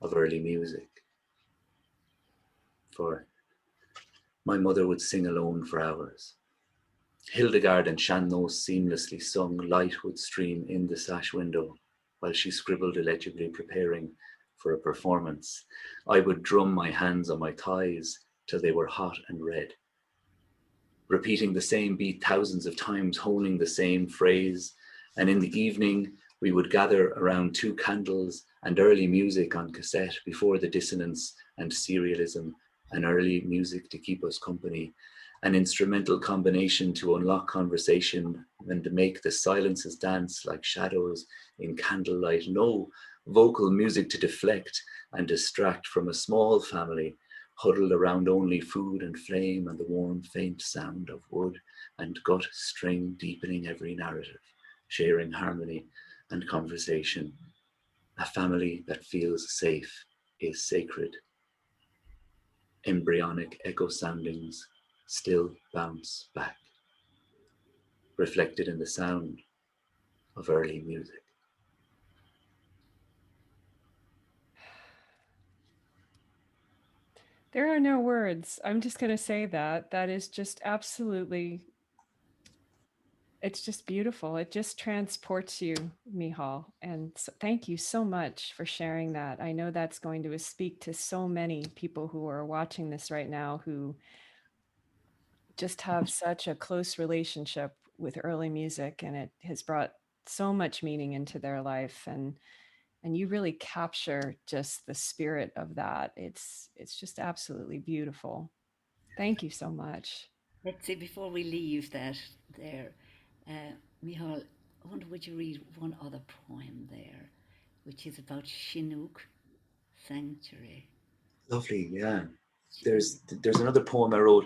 of early music. For my mother would sing alone for hours. Hildegard and Shannos seamlessly sung, light would stream in the sash window while she scribbled illegibly, preparing for a performance. I would drum my hands on my thighs till they were hot and red, repeating the same beat thousands of times, honing the same phrase. And in the evening, we would gather around 2 candles and early music on cassette before the dissonance and serialism, and early music to keep us company. An instrumental combination to unlock conversation and to make the silences dance like shadows in candlelight. No vocal music to deflect and distract from a small family huddled around only food and flame and the warm faint sound of wood and gut string, deepening every narrative, sharing harmony and conversation. A family that feels safe is sacred. Embryonic echo soundings still bounce back, reflected in the sound of early music. There are no words. I'm just going to say that. That is just absolutely, it's just beautiful. It just transports you, Micheal. And so, thank you so much for sharing that. I know that's going to speak to so many people who are watching this right now who just have such a close relationship with early music, and it has brought so much meaning into their life. And And you really capture just the spirit of that. It's just absolutely beautiful. Thank you so much. Let's say before we leave that there, Micheal, I wonder would you read one other poem there, which is about Chinook Sanctuary. Lovely, yeah. There's another poem I wrote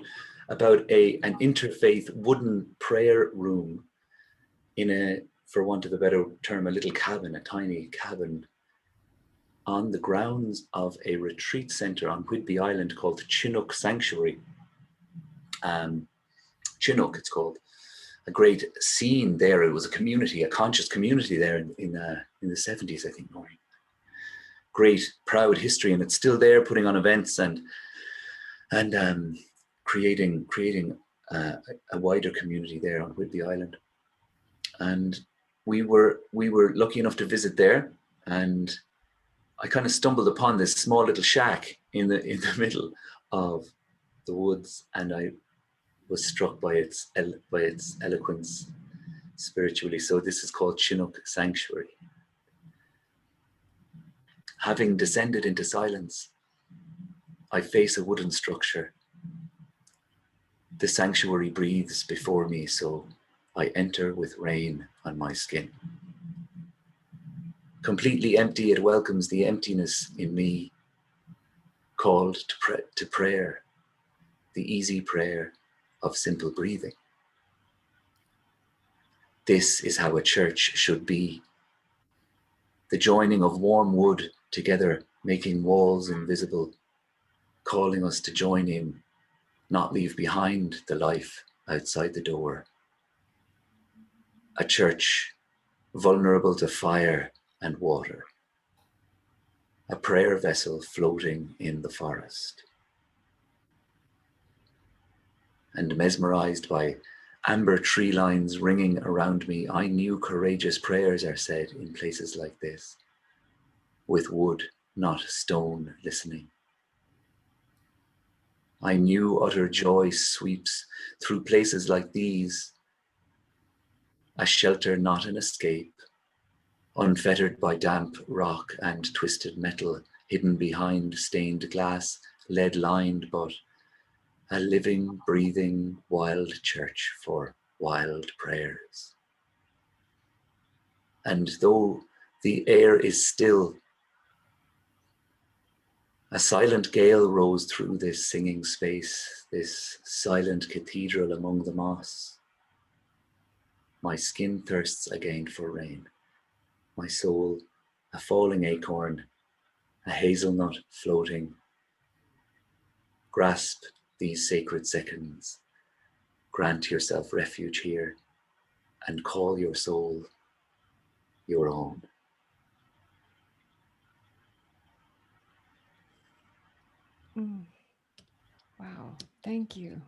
about an interfaith wooden prayer room in a, for want of a better term, a little cabin, a tiny cabin on the grounds of a retreat center on Whidbey Island called Chinook Sanctuary. Chinook, it's called. A great scene there. It was a community, a conscious community there in the 70s, I think, Noirin. Great, proud history, and it's still there, putting on events and creating a wider community there on Whidbey Island. And we were lucky enough to visit there, and I kind of stumbled upon this small little shack in the middle of the woods, and I was struck by its eloquence spiritually. So this is called Chinook Sanctuary. Having descended into silence, I face a wooden structure. The sanctuary breathes before me, so I enter with rain on my skin. Completely empty, it welcomes the emptiness in me, called to prayer, the easy prayer of simple breathing. This is how a church should be. The joining of warm wood together, making walls invisible, calling us to join in, not leave behind the life outside the door. A church vulnerable to fire and water. A prayer vessel floating in the forest. And mesmerized by amber tree lines ringing around me, I knew courageous prayers are said in places like this, with wood, not stone, listening. I knew utter joy sweeps through places like these, a shelter, not an escape, unfettered by damp rock and twisted metal, hidden behind stained glass, lead-lined, but a living, breathing, wild church for wild prayers. And though the air is still, a silent gale rose through this singing space, this silent cathedral among the moss. My skin thirsts again for rain. My soul, a falling acorn, a hazelnut floating. Grasp these sacred seconds. Grant yourself refuge here and call your soul your own. Wow, thank you.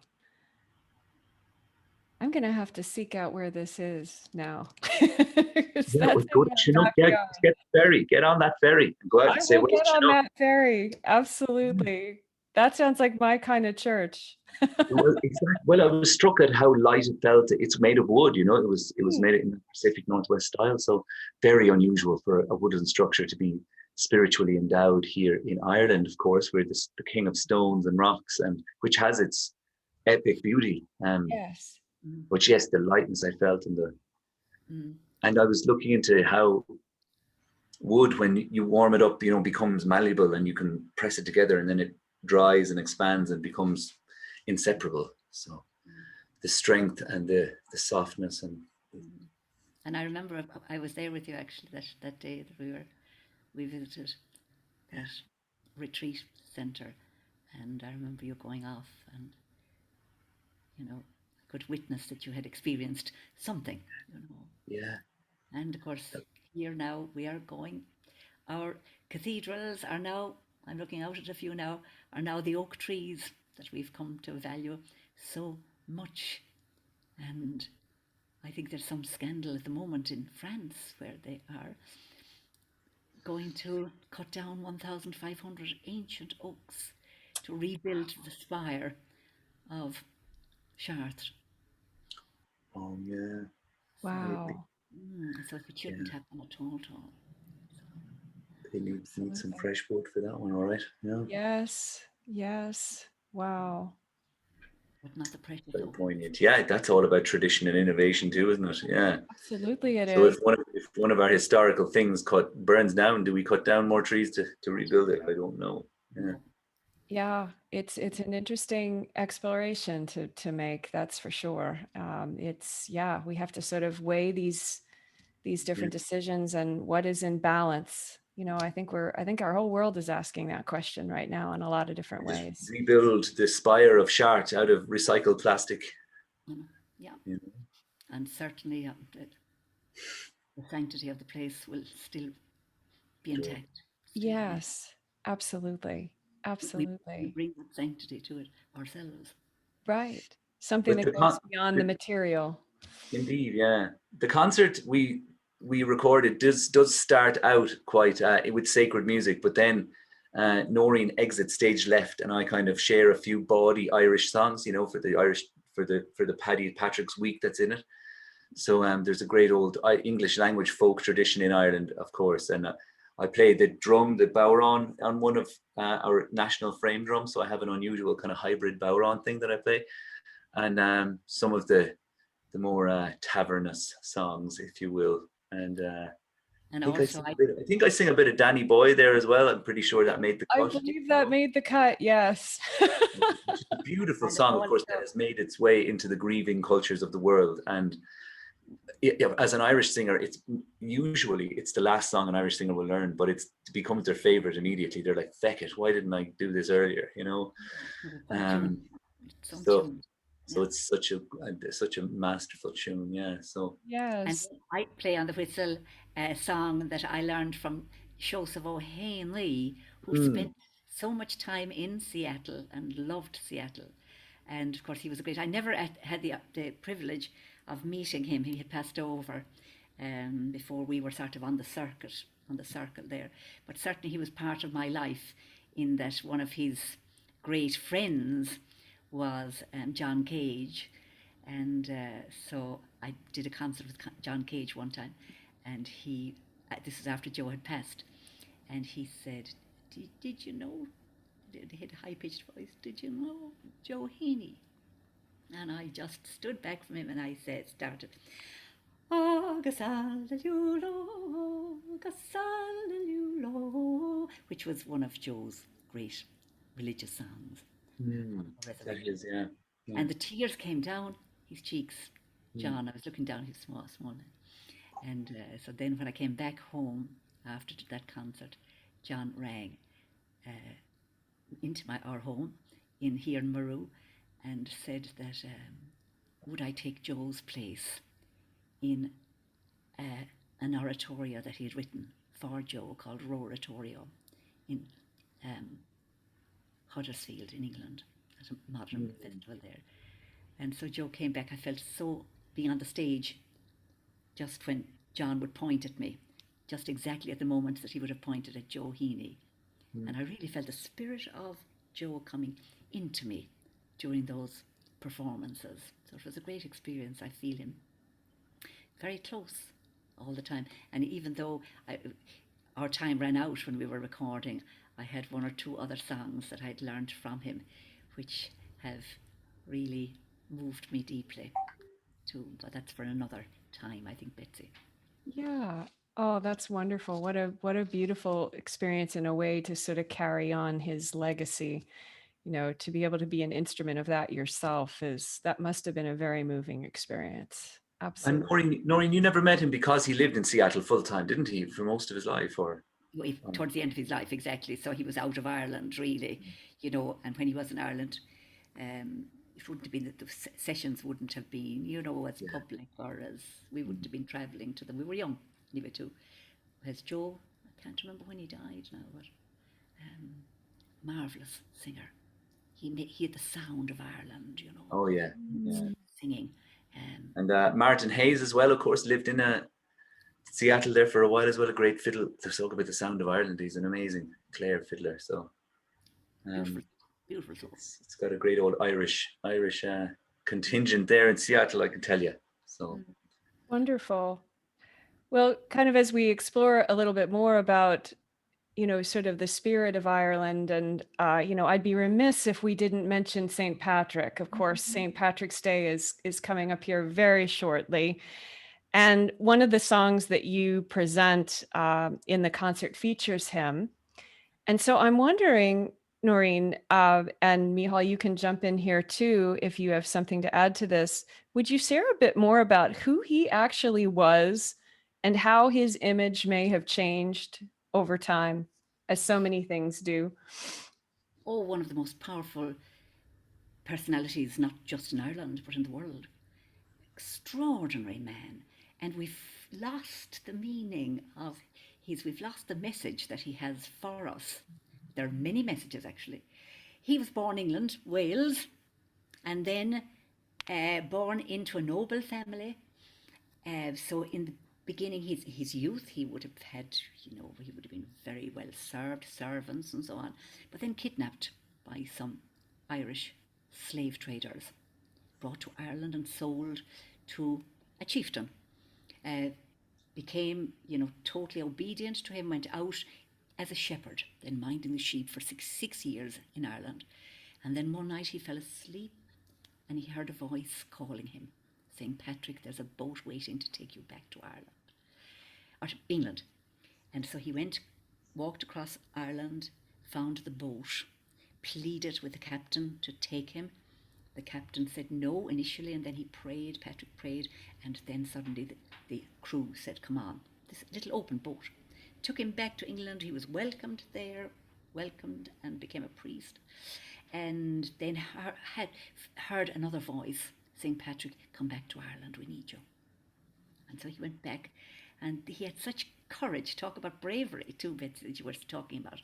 I'm going to have to seek out where this is now. Yeah, we go to Chinook. Get the ferry. Get on that ferry and go out and say, "Where's Chinook?" Get on that ferry. Absolutely. That sounds like my kind of church. Well, exactly. Well, I was struck at how light it felt. It's made of wood, you know. It was made in the Pacific Northwest style, so very unusual for a wooden structure to be spiritually endowed here in Ireland. Of course, we're the king of stones and rocks, and which has its epic beauty. Yes. But yes, the lightness I felt in the. And I was looking into how wood, when you warm it up, you know, becomes malleable, and you can press it together, and then it dries and expands and becomes inseparable. So the strength and the softness and I remember I was there with you actually that day that we visited that retreat center, and I remember you going off, and you know, I could witness that you had experienced something, you know. Yeah. And of course, here now we are going. Our cathedrals are now, I'm looking out at a few now, are now the oak trees that we've come to value so much. And I think there's some scandal at the moment in France where they are going to cut down 1,500 ancient oaks to rebuild the spire of Chartres. Oh yeah. Wow. So it shouldn't happen at all. They need some fresh wood for that one, all right. Yeah. Yes. Wow. But not the precious Very oak. poignant. Yeah, that's all about tradition and innovation too, isn't it? Yeah. Absolutely it So is. if one of our historical things burns down, do we cut down more trees to rebuild it? I don't know. Yeah. No. Yeah, it's an interesting exploration to make, that's for sure. We have to sort of weigh these different decisions and what is in balance. I think our whole world is asking that question right now in a lot of different ways. Rebuild the spire of Chartres out of recycled plastic. Yeah. Yeah. And certainly the sanctity of the place will still be intact. Yes, absolutely. We Absolutely. bring that sanctity to it ourselves. Right. Something But that goes beyond the material. Indeed, yeah. The concert we recorded does start out quite with sacred music, but then Noirin exits stage left, and I kind of share a few bawdy Irish songs, for the Paddy Patrick's week that's in it. So there's a great old English language folk tradition in Ireland, of course, and I play the drum, the bodhrán, on one of our national frame drums. So I have an unusual kind of hybrid bodhrán thing that I play, and some of the more tavernous songs, if you will. And And I also, think I sing a bit of Danny Boy there as well. I'm pretty sure that made the cut. I believe that made the cut, yes. Which is a beautiful song, of course, that has made its way into the grieving cultures of the world. And as an Irish singer, it's the last song an Irish singer will learn, but it becomes their favorite immediately. They're like, "Feck it, why didn't I do this earlier?" So it's such a masterful tune, yeah. So yes, and I play on the whistle a song that I learned from Micheal O Suilleabhain, who spent so much time in Seattle and loved Seattle. And of course, he was a great. I never had the privilege of meeting him. He had passed over before we were sort of on the circle there. But certainly, he was part of my life in that one of his great friends was John Cage, and so I did a concert with John Cage one time, and this was after Joe had passed, and he said, did you know, he had a high-pitched voice, did you know Joe Heaney? And I just stood back from him and I started, which was one of Joe's great religious songs. That is, yeah. And the tears came down his cheeks. John, I was looking down, he was small man. And so then when I came back home after that concert, John rang into our home here in Maru and said that would I take Joe's place in an oratorio that he had written for Joe called Roratorio in Huddersfield in England at a modern festival there. And so Joe came back. I felt so being on the stage just when John would point at me, just exactly at the moment that he would have pointed at Joe Heaney. And I really felt the spirit of Joe coming into me during those performances. So it was a great experience. I feel him very close all the time. And even though our time ran out when we were recording, I had one or two other songs that I'd learned from him, which have really moved me deeply too. But that's for another time, I think, Betsy. Yeah. Oh, that's wonderful. What a beautiful experience in a way to sort of carry on his legacy. To be able to be an instrument of that yourself that must have been a very moving experience. Absolutely. And Noirin, you never met him because he lived in Seattle full time, didn't he, for most of his life? Or towards the end of his life, exactly. So he was out of Ireland, really, and when he was in Ireland, it wouldn't have been, the sessions wouldn't have been, as public, or as we wouldn't have been travelling to them. We were young, anyway, too. Whereas Joe, I can't remember when he died now, but marvellous singer. He had the sound of Ireland, Oh, yeah. Singing. And Martin Hayes as well, of course, lived in Seattle there for a while as well. A great fiddle. To talk about the sound of Ireland, he's an amazing Clare fiddler. So beautiful. It's got a great old Irish contingent there in Seattle, I can tell you. So wonderful. Well, kind of as we explore a little bit more about sort of the spirit of Ireland. And, I'd be remiss if we didn't mention St. Patrick. Of course, St. Patrick's Day is coming up here very shortly. And one of the songs that you present in the concert features him. And so I'm wondering, Noirin, and Micheal, you can jump in here too if you have something to add to this. Would you share a bit more about who he actually was and how his image may have changed over time, as so many things do? Oh, one of the most powerful personalities, not just in Ireland, but in the world. Extraordinary man. And we've lost the meaning of we've lost the message that he has for us. There are many messages, actually. He was born in England, Wales, and then born into a noble family. So in the beginning, his youth, he would have had, he would have been very well served, servants and so on, but then kidnapped by some Irish slave traders, brought to Ireland and sold to a chieftain. Became, totally obedient to him, went out as a shepherd, then minding the sheep for six years in Ireland. And then one night he fell asleep and he heard a voice calling him, saying, "Patrick, there's a boat waiting to take you back to Ireland, or to England." And so he walked across Ireland, found the boat, pleaded with the captain to take him. The captain said no initially, and then Patrick prayed, and then suddenly the crew said, "Come on." This little open boat took him back to England. He was welcomed and became a priest. And then had heard another voice saying, "Patrick, come back to Ireland, we need you." And so he went back, and he had such courage, talk about bravery too, Betsy, that you were talking about,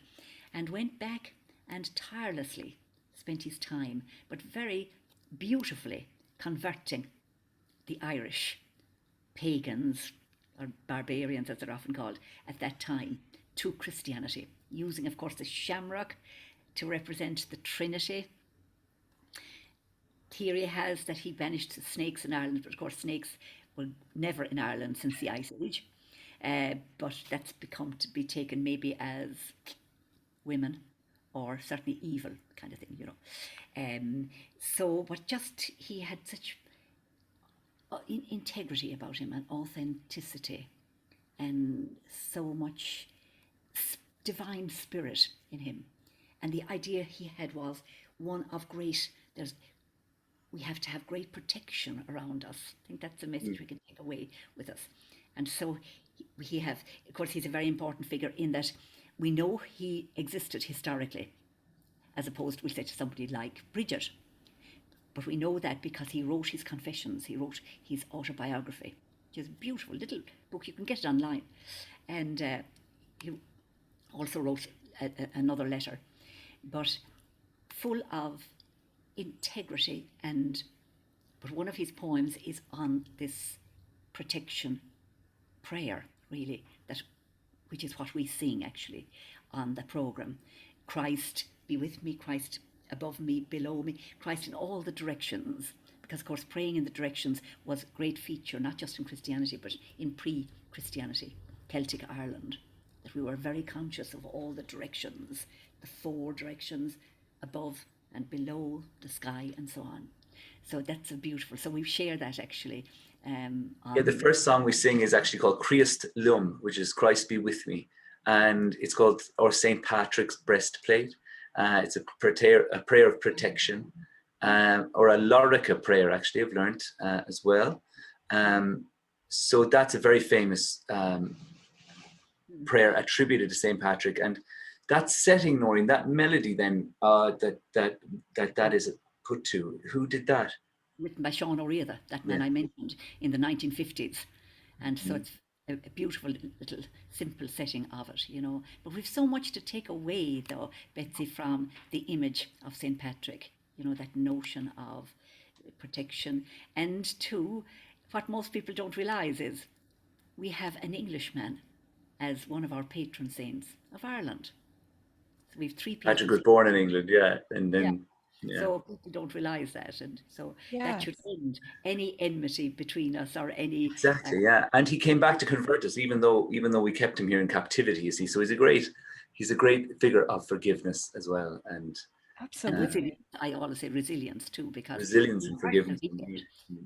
and went back and tirelessly spent his time, but very beautifully converting the Irish pagans, or barbarians as they're often called at that time, to Christianity, using, of course, the shamrock to represent the Trinity. Theory has that he banished the snakes in Ireland, but of course snakes were never in Ireland since the Ice Age. But that's become to be taken maybe as women, or certainly evil kind of thing, but just he had such integrity about him and authenticity, and so much divine spirit in him. And the idea he had was one of we have to have great protection around us. I think that's a message we can take away with us. And so of course, he's a very important figure in that we know he existed historically, as opposed, we'll say, to somebody like Bridget. But we know that because he wrote his confessions, he wrote his autobiography, which is a beautiful little book. You can get it online. And he also wrote another letter, but full of integrity. But one of his poems is on this protection prayer, really, which is what we sing actually on the program. Christ be with me, Christ above me, below me, Christ in all the directions. Because, of course, praying in the directions was a great feature, not just in Christianity, but in pre-Christianity, Celtic Ireland, that we were very conscious of all the directions, the four directions, above and below the sky, and so on. So that's a beautiful, so we share that actually. The first song we sing is actually called Christ Lum, which is Christ be with me. And it's called Our St. Patrick's Breastplate. It's a prayer of protection, or a lorica prayer, actually, I've learned as well. So that's a very famous prayer attributed to St. Patrick. And that setting, Noirin, that melody then that is put to, who did that? Written by Sean O'Riordan, that man I mentioned, in the 1950s. And so it's a beautiful little simple setting of it, But we've so much to take away, though, Betsy, from the image of St. Patrick, that notion of protection. And two, what most people don't realise is we have an Englishman as one of our patron saints of Ireland. So we have three people. Patrick was born in England, and then... Yeah. So people don't realise that, and so that should end any enmity between us or any. Exactly, and he came back to convert us, even though we kept him here in captivity. You see, so he's a great he's a great figure of forgiveness as well, and And Absolutely. resilience, I always say resilience too, because resilience he and forgiveness. persevered.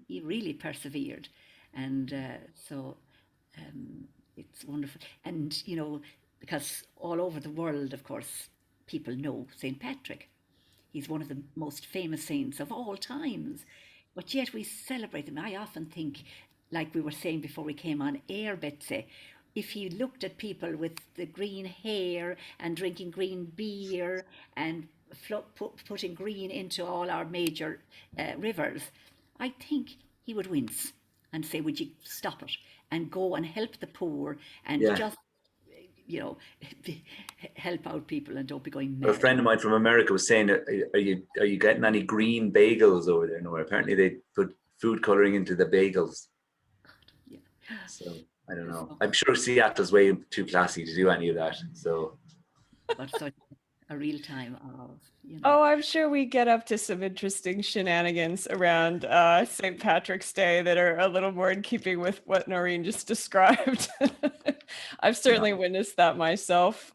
He really persevered. And so it's wonderful. And, you know, because all over the world, of course, people know St. Patrick. He's one of the most famous saints of all times. But yet we celebrate him. I often think, like we were saying before we came on air, Betsy, if he looked at people with the green hair and drinking green beer and putting green into all our major rivers, I think he would wince and say, would you stop it and go and help the poor and Yeah. just, you know, help out people and don't be going A mad. friend of mine from America was saying, are you getting any green bagels over there? No, apparently they put food coloring into the bagels. Yeah. So I don't know. I'm sure Seattle's way too classy to do any of that. So, But such a real time of, you know. Oh, I'm sure we get up to some interesting shenanigans around St. Patrick's Day that are a little more in keeping with what Noirin just described. I've certainly witnessed that myself,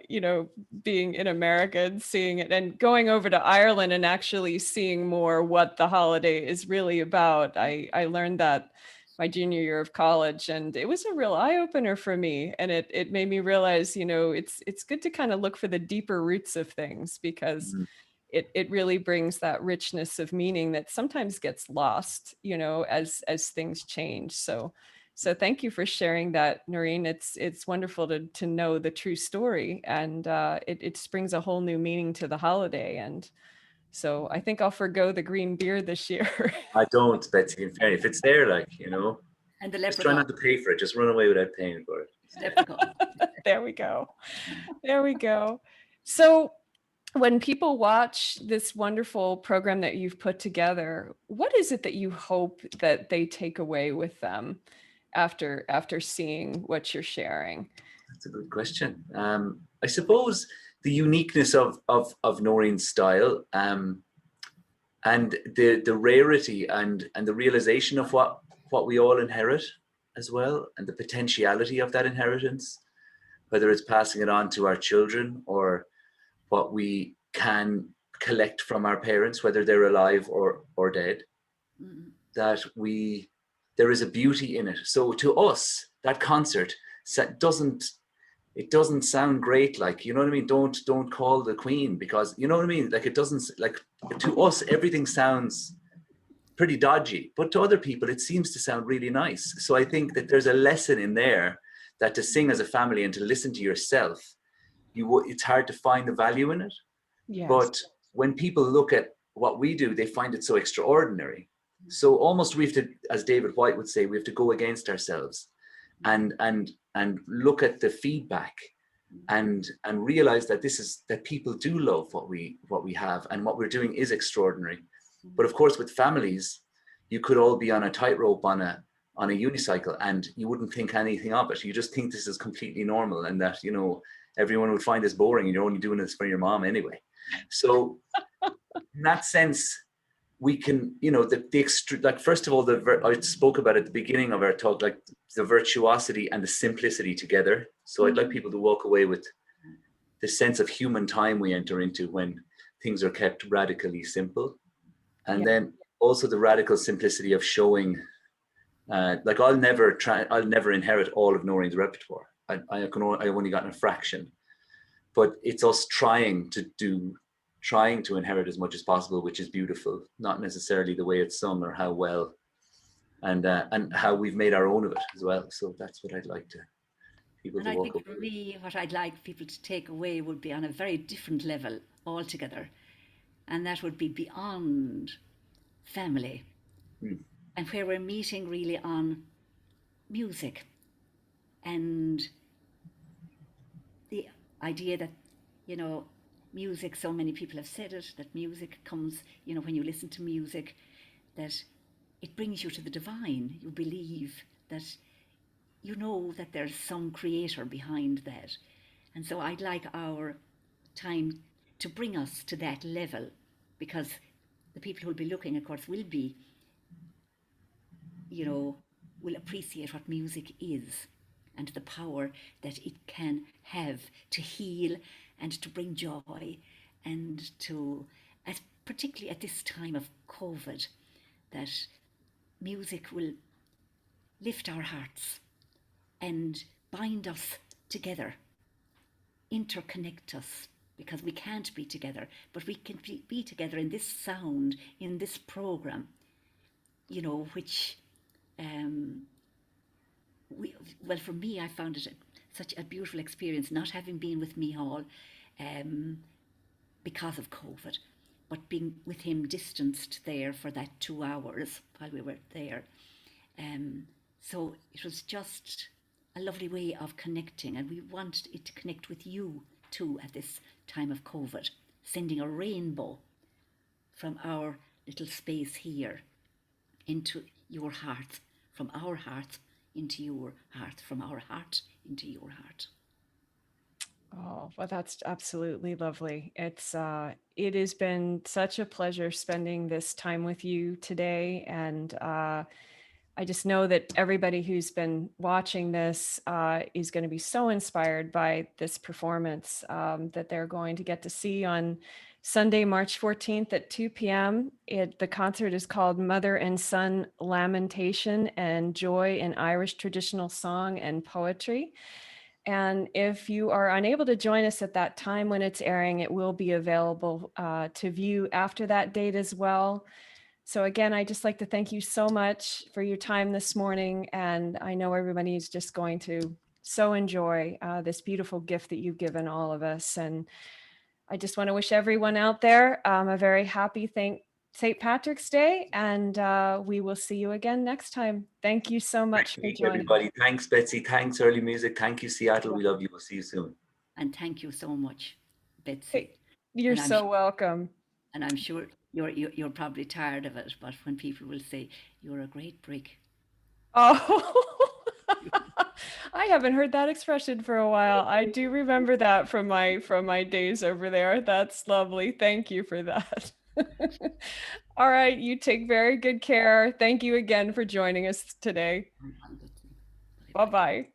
you know, being in America and seeing it, and going over to Ireland and actually seeing more what the holiday is really about. I learned that my junior year of college, and it was a real eye-opener for me, and it made me realize, you know, it's good to kind of look for the deeper roots of things, because it really brings that richness of meaning that sometimes gets lost, you know, as things change. So thank you for sharing that, Noirin. It's wonderful to know the true story, and it brings a whole new meaning to the holiday. And so I think I'll forgo the green beer this year. I don't, Betsy, in fairness. If it's there, like, you know, And the just try leprechaun. not to pay for it. Just run away without paying for it. Leprechaun. There we go. There we go. So when people watch this wonderful program that you've put together, what is it that you hope that they take away with them after seeing what you're sharing? That's a good question. I suppose the uniqueness of Noirin's style, and the rarity and the realization of what we all inherit as well, and the potentiality of that inheritance, whether it's passing it on to our children or what we can collect from our parents, whether they're alive or dead, that there is a beauty in it. So to us, that concert doesn't sound great, like, you know what I mean? Don't call the Queen, because, you know what I mean? Like, it doesn't, like, to us, everything sounds pretty dodgy, but to other people, it seems to sound really nice. So I think that there's a lesson in there, that to sing as a family and to listen to yourself, it's hard to find the value in it. Yes. But when people look at what we do, they find it so extraordinary. So almost we have to, as David White would say, we have to go against ourselves and look at the feedback and realize that that people do love what we have, and what we're doing is extraordinary. But of course, with families, you could all be on a tightrope on a unicycle, and you wouldn't think anything of it. You just think this is completely normal, and that, you know, everyone would find this boring, and you're only doing this for your mom anyway. So in that sense, we can, you know, like, first of all, I spoke about at the beginning of our talk, like the virtuosity and the simplicity together. So I'd like people to walk away with the sense of human time we enter into when things are kept radically simple. And then also the radical simplicity of showing, like, I'll never inherit all of Noirin's repertoire. I've only gotten a fraction, but it's us trying to inherit as much as possible, which is beautiful, not necessarily the way it's sung or how well, and how we've made our own of it as well. So that's what I'd like people And to I walk think away for with. me, what I'd like people to take away would be on a very different level altogether. And that would be beyond family. And where we're meeting really on music, and the idea that, you know, music, so many people have said it, that music comes, you know, when you listen to music, that it brings you to the divine. You believe that, you know, that there's some creator behind that. And so I'd like our time to bring us to that level, because the people who will be looking, of course, will appreciate what music is, and the power that it can have to heal and to bring joy, and to, particularly at this time of COVID, that music will lift our hearts and bind us together, interconnect us, because we can't be together, but we can be together in this sound, in this program, you know, which, well, for me, I found it such a beautiful experience, not having been with Micheal because of COVID, but being with him distanced there for that 2 hours while we were there. So it was just a lovely way of connecting, and we wanted it to connect with you too at this time of COVID, sending a rainbow from our little space here into your heart, from our heart into your heart, from our heart into your heart. Oh, well, that's absolutely lovely. It has been such a pleasure spending this time with you today. And I just know that everybody who's been watching this is going to be so inspired by this performance that they're going to get to see on Sunday, March 14th at 2 p.m. The concert is called Mother and Son Lamentation and Joy in Irish Traditional Song and Poetry. And if you are unable to join us at that time when it's airing, it will be available to view after that date as well. So again, I just like to thank you so much for your time this morning. And I know everybody is just going to so enjoy this beautiful gift that you've given all of us. And I just want to wish everyone out there a very happy St. Patrick's Day, and we will see you again next time. Thank you so much for joining. Everybody. Thanks, Betsy. Thanks, Early Music. Thank you, Seattle. We love you. We'll see you soon. And thank you so much, Betsy. You're so welcome. And I'm sure you're probably tired of it, but when people will say, you're a great brick. Oh, I haven't heard that expression for a while. I do remember that from my days over there. That's lovely. Thank you for that. All right, you take very good care. Thank you again for joining us today. Bye-bye.